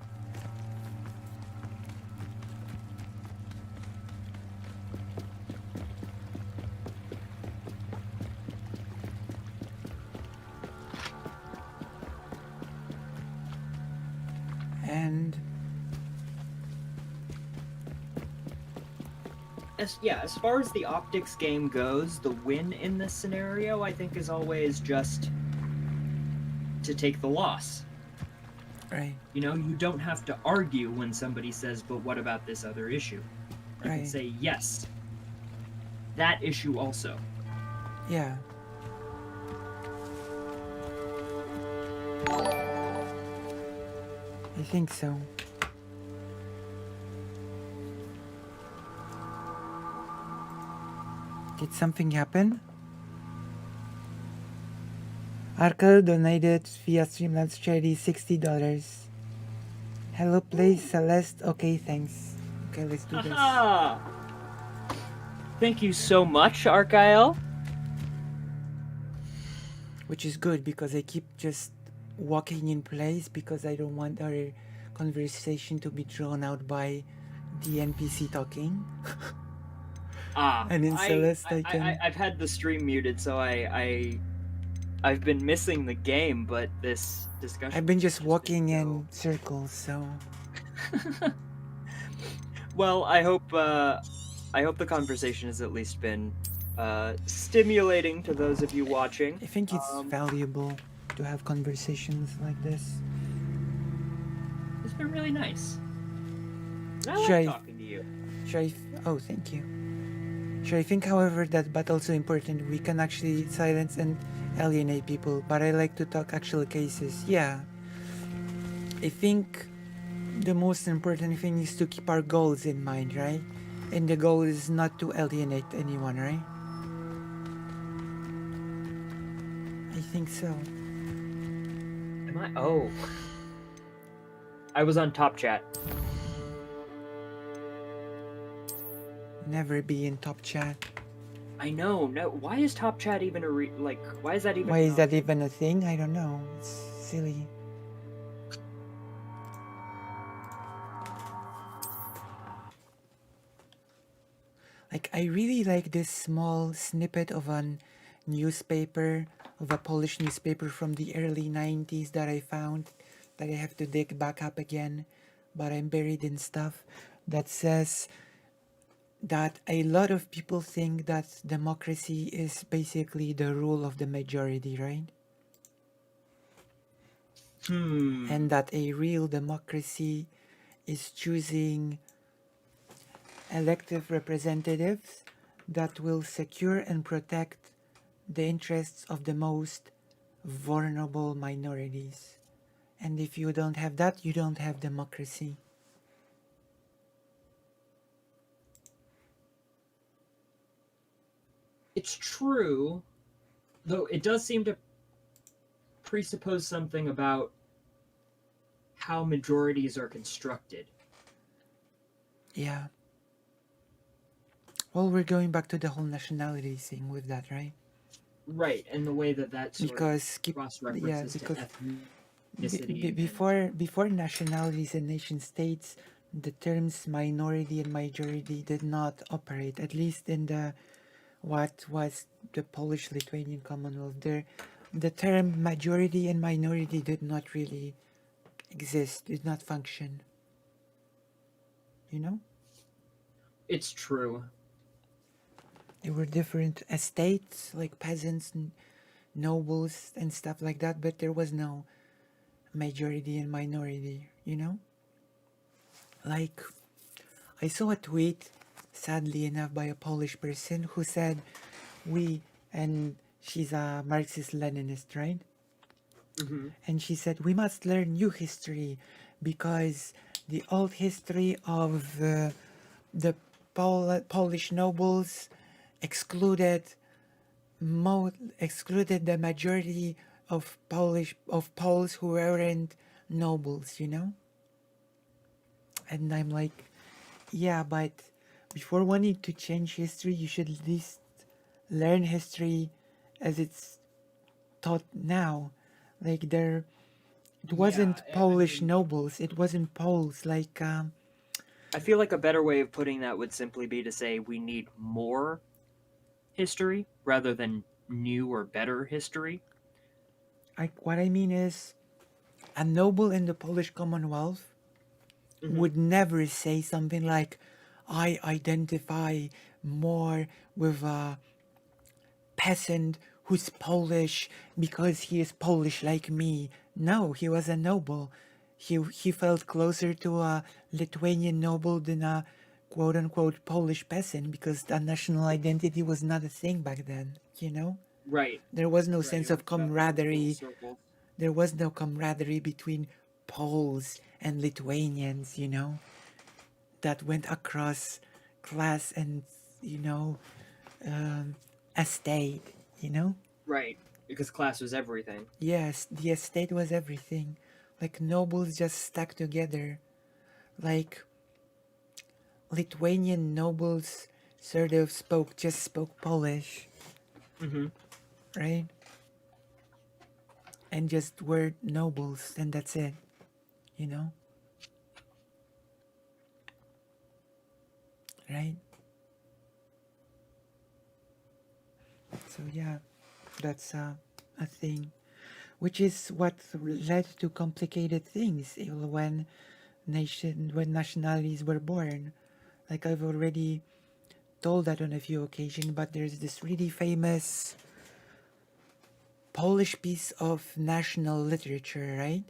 And as far as the optics game goes, the win in this scenario, I think, is always just to take the loss. right, You don't have to argue when somebody says, but what about this other issue? You can right, say, yes, that issue also. yeah. I think so. Did something happen? Arkel donated via Streamlabs charity $60. Hello, please, Celeste. Okay, thanks. Okay, let's do this. Haha! Thank you so much, Arkael. Which is good because I keep just walking in place because I don't want our conversation to be drawn out by the NPC talking. And in Celeste, I can. I've had the stream muted, so I've been missing the game, but this discussion. I've been just walking in circles, so. Well, I hope the conversation has at least been stimulating to those of you watching. I think it's valuable to have conversations like this. It's been really nice. And I Should like I- talking to you. Oh, thank you. Sure, I think, however, that but also important, we can actually silence and alienate people, but I like to talk actual cases. Yeah. I think the most important thing is to keep our goals in mind, right? And the goal is not to alienate anyone, right? I think so. Am I? Oh. I was on Top Chat. Never be in top chat. I know. No. Why is Top Chat even why is that even? Why is that even a thing? I don't know. It's silly. Like, I really like this small snippet of a newspaper, of a Polish newspaper from the early 90s that I found, that I have to dig back up again, but I'm buried in stuff, that says that a lot of people think that democracy is basically the rule of the majority, right? And that a real democracy is choosing elective representatives that will secure and protect the interests of the most vulnerable minorities. And if you don't have that, you don't have democracy. It's true, though it does seem to presuppose something about how majorities are constructed. Yeah. Well, we're going back to the whole nationality thing with that, right? Right, and the way that Because cross-references to ethnicity. before nationalities and nation states, the terms minority and majority did not operate, at least in the what was the Polish-Lithuanian Commonwealth. There, the term majority and minority did not really exist, did not function. You know? It's true. There were different estates, like peasants, nobles, and stuff like that, but there was no majority and minority, you know? Like, I saw a tweet, sadly enough, by a Polish person who said, and she's a Marxist-Leninist, right? Mm-hmm. And she said, we must learn new history because the old history of the Polish nobles excluded excluded the majority of Poles who weren't nobles, you know? And I'm like, yeah, but before wanting to change history, you should at least learn history as it's taught now. Like it wasn't Polish nobles, it wasn't Poles. Like, I feel like a better way of putting that would simply be to say we need more history rather than new or better history. what I mean is, a noble in the Polish Commonwealth would never say something like, I identify more with a peasant who's Polish because he is Polish like me. No, he was a noble. He felt closer to a Lithuanian noble than a quote unquote Polish peasant because the national identity was not a thing back then, you know? Right. There was no sense of Full camaraderie. circle. There was no camaraderie between Poles and Lithuanians, you know, that went across class and, you know, estate, you know? Right. Because class was everything. Yes, the estate was everything. Like nobles just stuck together. Like Lithuanian nobles sort of just spoke Polish, Mm-hmm. right? And just were nobles, and that's it, you know? Right? So yeah, that's a thing, which is what led to complicated things when nationalities were born. Like I've already told that on a few occasions, but there's this really famous Polish piece of national literature, right?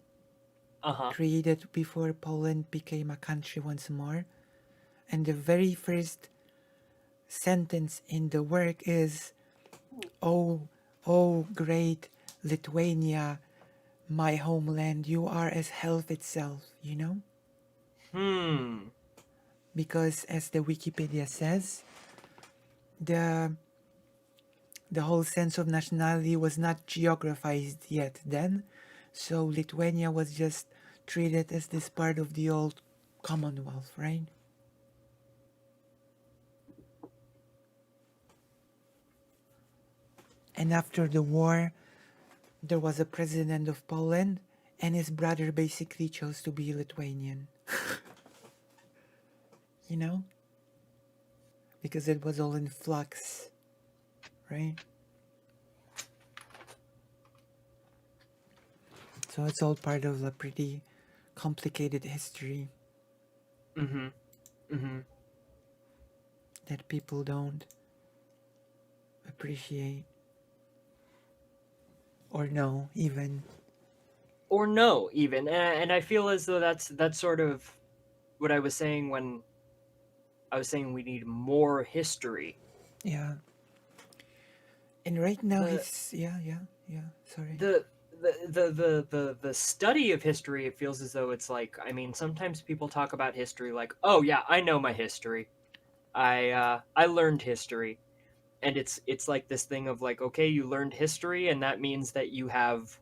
Uh-huh. Created before Poland became a country once more. And the very first sentence in the work is, oh, oh, great Lithuania, my homeland, you are as health itself, you know? Because as the Wikipedia says, the whole sense of nationality was not geographized yet then, so Lithuania was just treated as this part of the old Commonwealth, right? And after the war, there was a president of Poland, and his brother basically chose to be Lithuanian. You know? Because it was all in flux, right? So it's all part of a pretty complicated history that people don't appreciate or know even. Or no, even. And I feel as though that's sort of what I was saying when I was saying we need more history. Yeah. And right now The- sorry. The study of history, it feels as though it's like, I mean, sometimes people talk about history like, oh yeah, I know my history. I learned history. And it's like this thing of like, okay, you learned history and that means that you have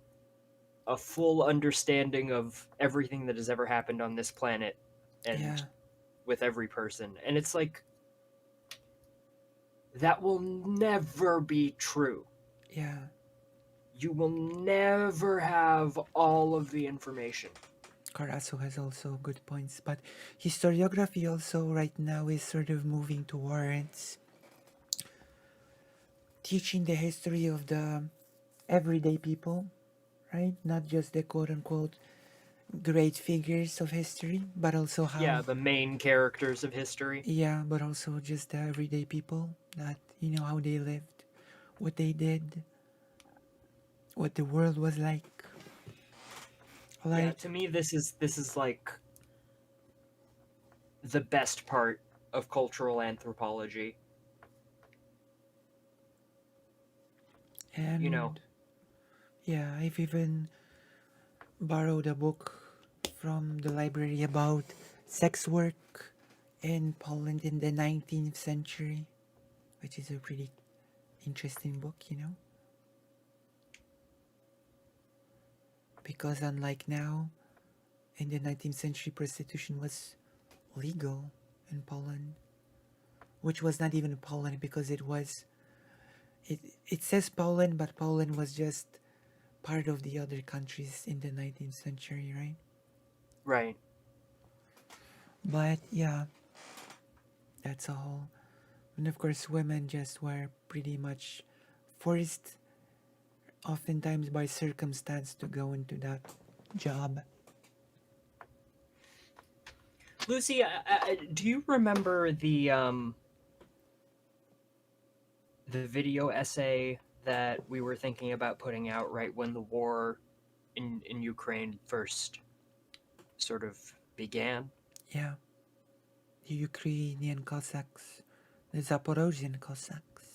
a full understanding of everything that has ever happened on this planet and Yeah. with every person. And it's like, that will never be true. Yeah. You will never have all of the information. Carasso has also good points, but historiography also right now is sort of moving towards teaching the history of the everyday people, right? Not just the quote unquote great figures of history, but also Yeah, how, the main characters of history. yeah, but also just the everyday people that, how they lived, what they did, what the world was like. Yeah, Like, to me this is like the best part of cultural anthropology. You know, and yeah, I've even borrowed a book from the library about sex work in Poland in the 19th century, which is a pretty interesting book. Because unlike now, in the 19th century, prostitution was legal in Poland, which was not even Poland because it says Poland, but Poland was just part of the other countries in the 19th century, right? right. But yeah, that's all. And of course, women just were pretty much forced, oftentimes by circumstance, to go into that job. Lucy, do you remember the video essay that we were thinking about putting out right when the war in Ukraine first sort of began? Yeah, the Ukrainian Cossacks, the Zaporozhian Cossacks,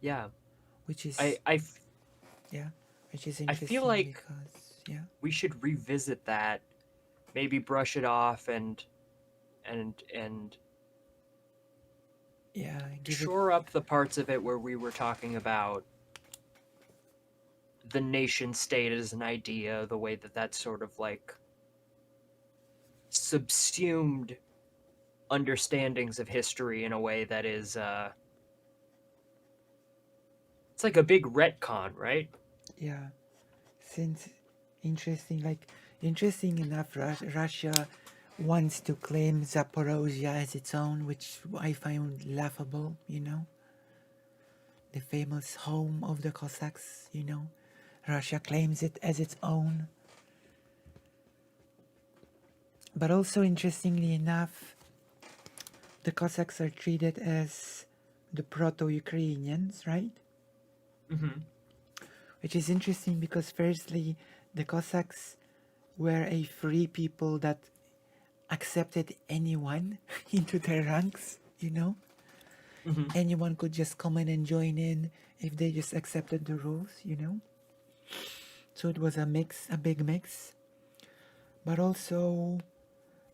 Yeah. which I is, I f- yeah, which is I feel interesting like because, yeah, we should revisit that, maybe brush it off and yeah, give it, shore up the parts of it where we were talking about the nation state as an idea, the way that that's sort of like subsumed understandings of history in a way that is it's like a big retcon, right? yeah, since interesting enough, Russia wants to claim Zaporozhia as its own, which I find laughable. The famous home of the Cossacks. Russia claims it as its own. But also, interestingly enough, the Cossacks are treated as the proto-Ukrainians, right? Mm-hmm. Which is interesting because, firstly, the Cossacks were a free people that accepted anyone into their ranks. Mm-hmm. Anyone could just come in and join in if they just accepted the rules. So it was a big mix. But also,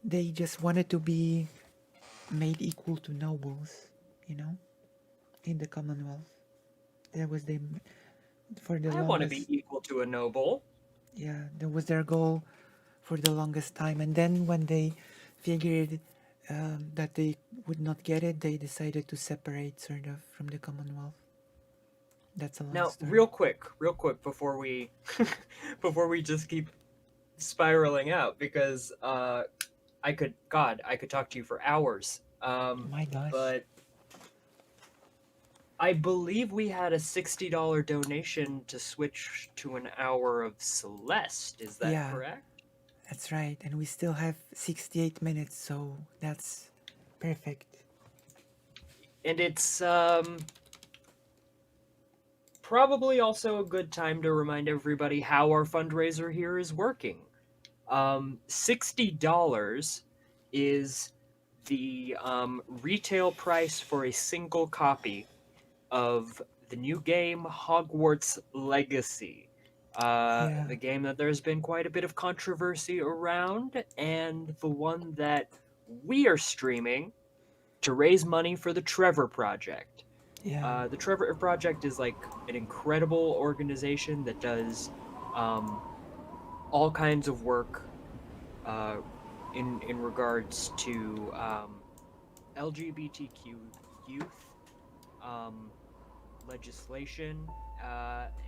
they just wanted to be made equal to nobles, in the Commonwealth. That was for the I want to be longest, equal to a noble. yeah, that was their goal for the longest time. And then when they figured that they would not get it, they decided to separate sort of from the Commonwealth. That's a long Now, story. real quick before we before we just keep spiraling out because I could talk to you for hours. My gosh. But I believe we had a $60 donation to switch to an hour of Celeste. Is that Yeah, correct? that's right. And we still have 68 minutes, so that's perfect. And it's probably also a good time to remind everybody how our fundraiser here is working. $60 is the retail price for a single copy of the new game Hogwarts Legacy. Yeah, The game that there's been quite a bit of controversy around, and the one that we are streaming to raise money for the Trevor Project. yeah, The Trevor Project is like an incredible organization that does um, all kinds of work uh, in regards to LGBTQ youth um, legislation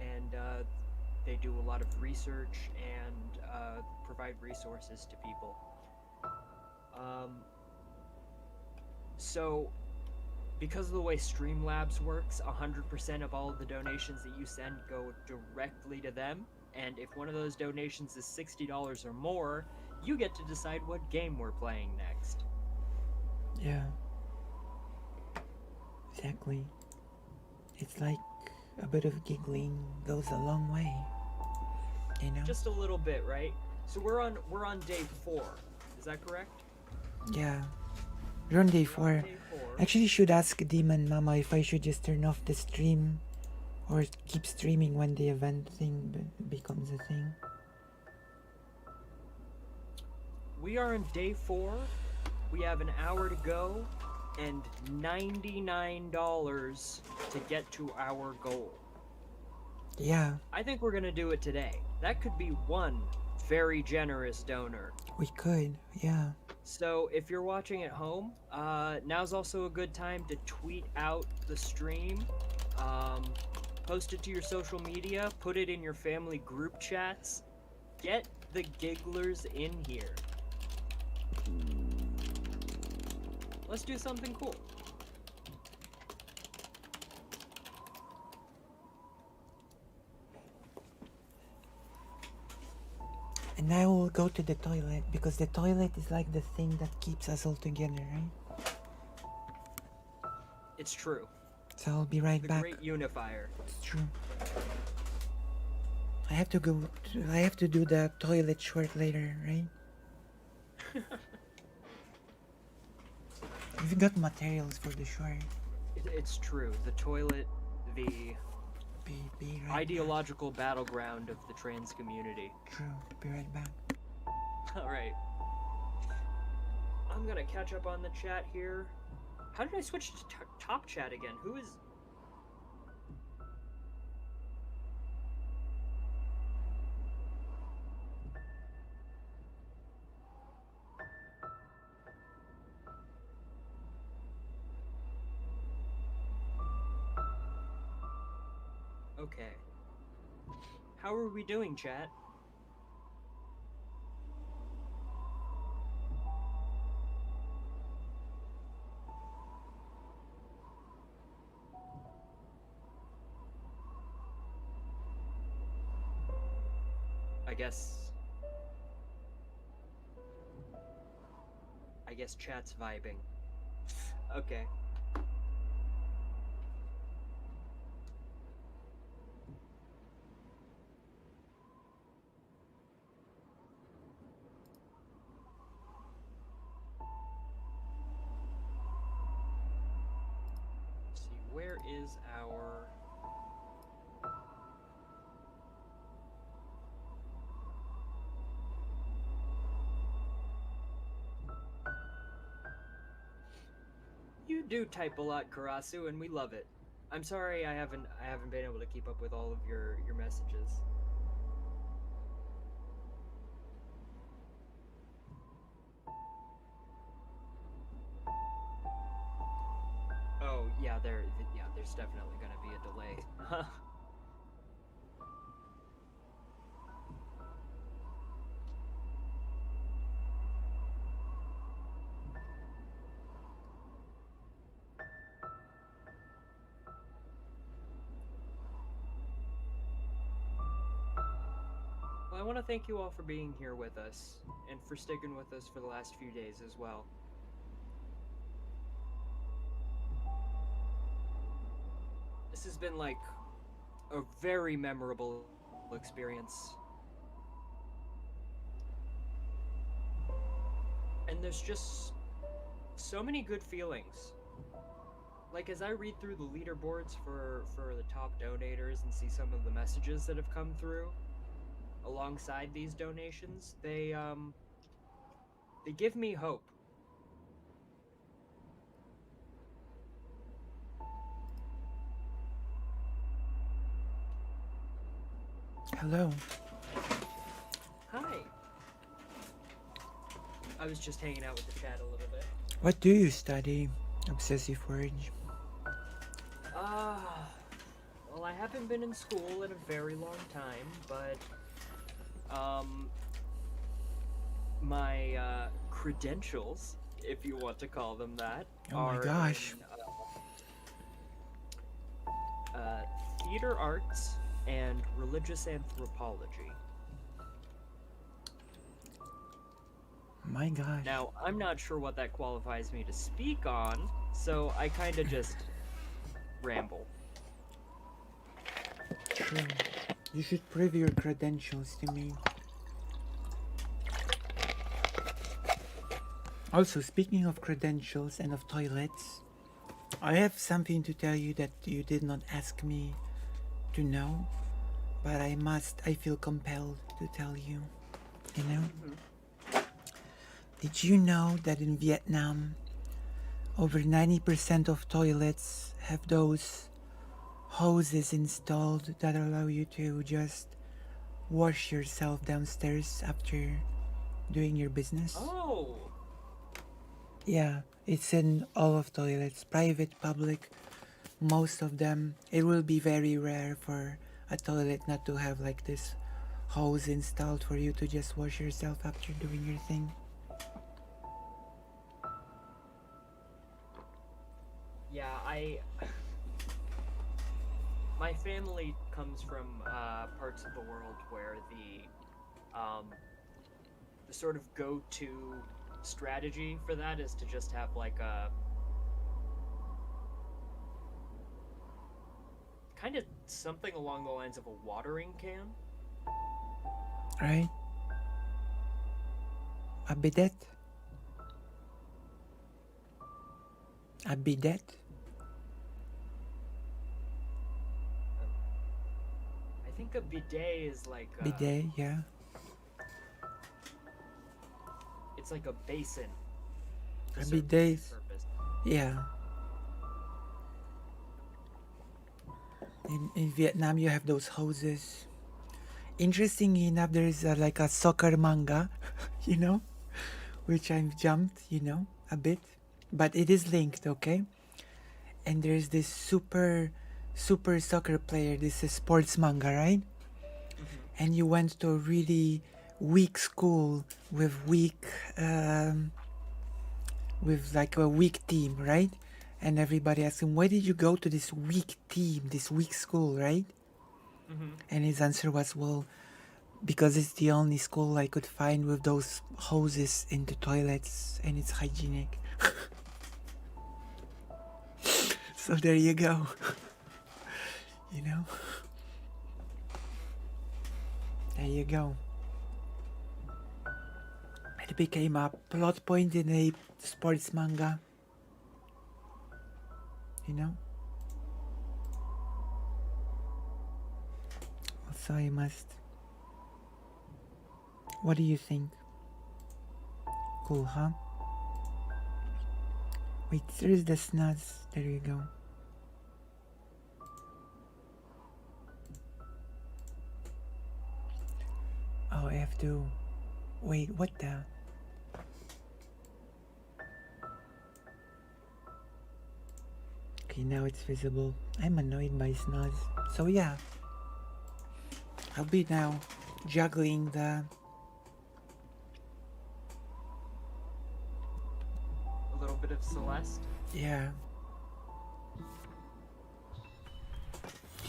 and they do a lot of research and provide resources to people. So, because of the way Streamlabs works, 100% of all of the donations that you send go directly to them. And if one of those donations is $60 or more, you get to decide what game we're playing next. Yeah. Exactly. It's like a bit of giggling goes a long way. You know? Just a little bit, right? So we're on day 4. Is that correct? Yeah. We're on day We're on 4. day 4. Actually, should ask Demon Mama if I should just turn off the stream or keep streaming when the event thing becomes a thing. We are on day 4. We have an hour to go and $99 to get to our goal. Yeah, I think we're gonna do it today. That could be one very generous donor. we could. Yeah. So if you're watching at home, now's also a good time to tweet out the stream, post it to your social media, put it in your family group chats. Get the gigglers in here. Let's do something cool. And I will go to the toilet because the toilet is like the thing that keeps us all together, right? It's true. So I'll be right The back. great unifier. It's true. I have to go. I have to do the toilet short later, right? We've got materials for the short. It's true. The toilet, the Be right ideological battleground of the trans community. back. True. Be right back. Alright. I'm gonna catch up on the chat here. How did I switch to top chat again? Who is... Okay. How are we doing, chat? I guess chat's vibing. Okay. Let's see, where is our... You do type a lot, Karasu, and we love it. I'm sorry I haven't been able to keep up with all of your messages. Oh, yeah, there's definitely gonna be a delay. Well, I want to thank you all for being here with us, and for sticking with us for the last few days as well. This has been like a very memorable experience. And there's just so many good feelings. Like, as I read through the leaderboards for the top donators and see some of the messages that have come through alongside these donations, they give me hope. Hello. Hi. I was just hanging out with the chat a little bit. What do you study, Obsessiforge? Well, I haven't been in school in a very long time, but my credentials, if you want to call them that, Oh my are gosh. in theater arts and religious anthropology. My gosh. Now, I'm not sure what that qualifies me to speak on, so I kind of just ramble. True. You should prove your credentials to me. Also, speaking of credentials and of toilets, I have something to tell you that you did not ask me to know, but I feel compelled to tell you. You know? Did you know that in Vietnam, over 90% of toilets have those hoses installed that allow you to just wash yourself downstairs after doing your business? Oh! Yeah, it's in all of toilets, private, public, most of them. It will be very rare for a toilet not to have like this hose installed for you to just wash yourself after doing your thing. Yeah, my family comes from parts of the world where the sort of go-to strategy for that is to just have like a kind of something along the lines of a watering can. Right? A bidet? A bidet? I think a bidet is like Bidet, yeah. it's like a basin. to A serve bidet, this purpose. yeah. In Vietnam, you have those hoses. Interestingly enough, there is like a soccer manga, you know, which I've jumped, you know, a bit, but it is linked, okay? And there's this super soccer player. This is sports manga, right? And you went to a really weak school with like a weak team, right? And everybody asked him, why did you go to this weak team, this weak school, right? And his answer was, well, because it's the only school I could find with those hoses in the toilets and it's hygienic. So there you go. You know? There you go. It became a plot point in a sports manga. You know? So I must. What do you think? Cool, huh? Wait, there's the snaz. There you go. Oh, I have to. Wait, what the? Okay, now it's visible. I'm annoyed by snaz. So yeah. I'll be now juggling the. A little bit of Celeste. Yeah.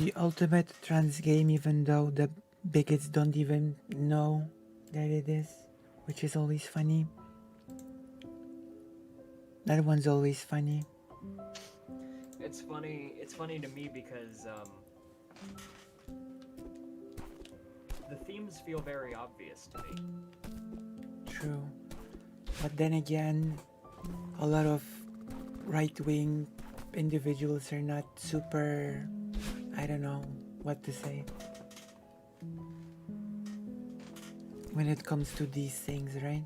The ultimate trans game, even though the bigots don't even know that it is, which is always funny. That one's always funny. It's funny to me because the themes feel very obvious to me. True. But then again, a lot of right-wing individuals are not super, I don't know what to say, when it comes to these things, right?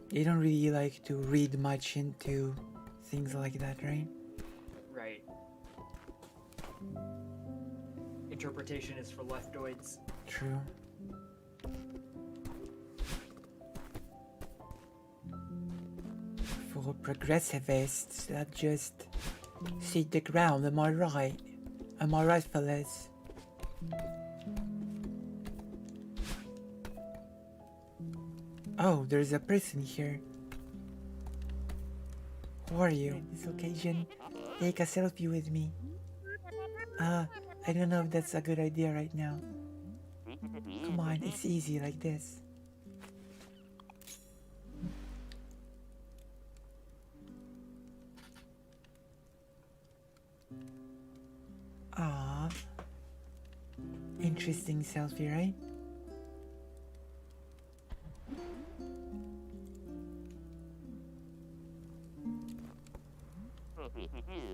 They don't really like to read much into things like that, right? Right. Interpretation is for leftoids. True. For progressivists that just seek the ground, am I right? I'm alright, fellas. Oh, there's a person here. Who are you? This occasion, take a selfie with me. I don't know if that's a good idea right now. Come on, it's easy like this. Ah, interesting selfie, right?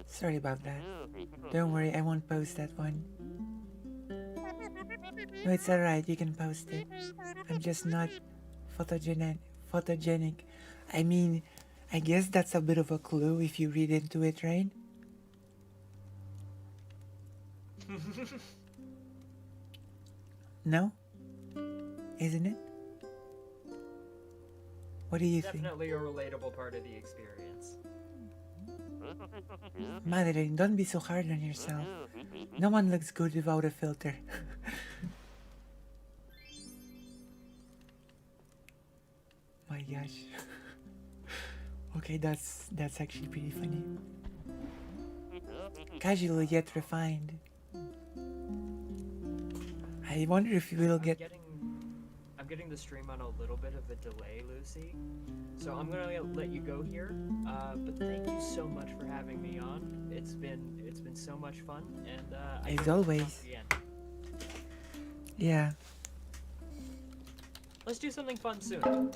Sorry about that. Don't worry, I won't post that one. No, it's alright, you can post it. I'm just not photogenic. I mean, I guess that's a bit of a clue if you read into it, right? No? Isn't it? What do you think? Definitely a relatable part of the experience. Madeline, don't be so hard on yourself. No one looks good without a filter. My gosh. Okay, that's actually pretty funny. Casual yet refined. I wonder if you will get... I'm getting the stream on a little bit of a delay, Lucy. So I'm gonna let you go here. But thank you so much for having me on. It's been so much fun, and as always. Yeah. Yeah. Let's do something fun soon.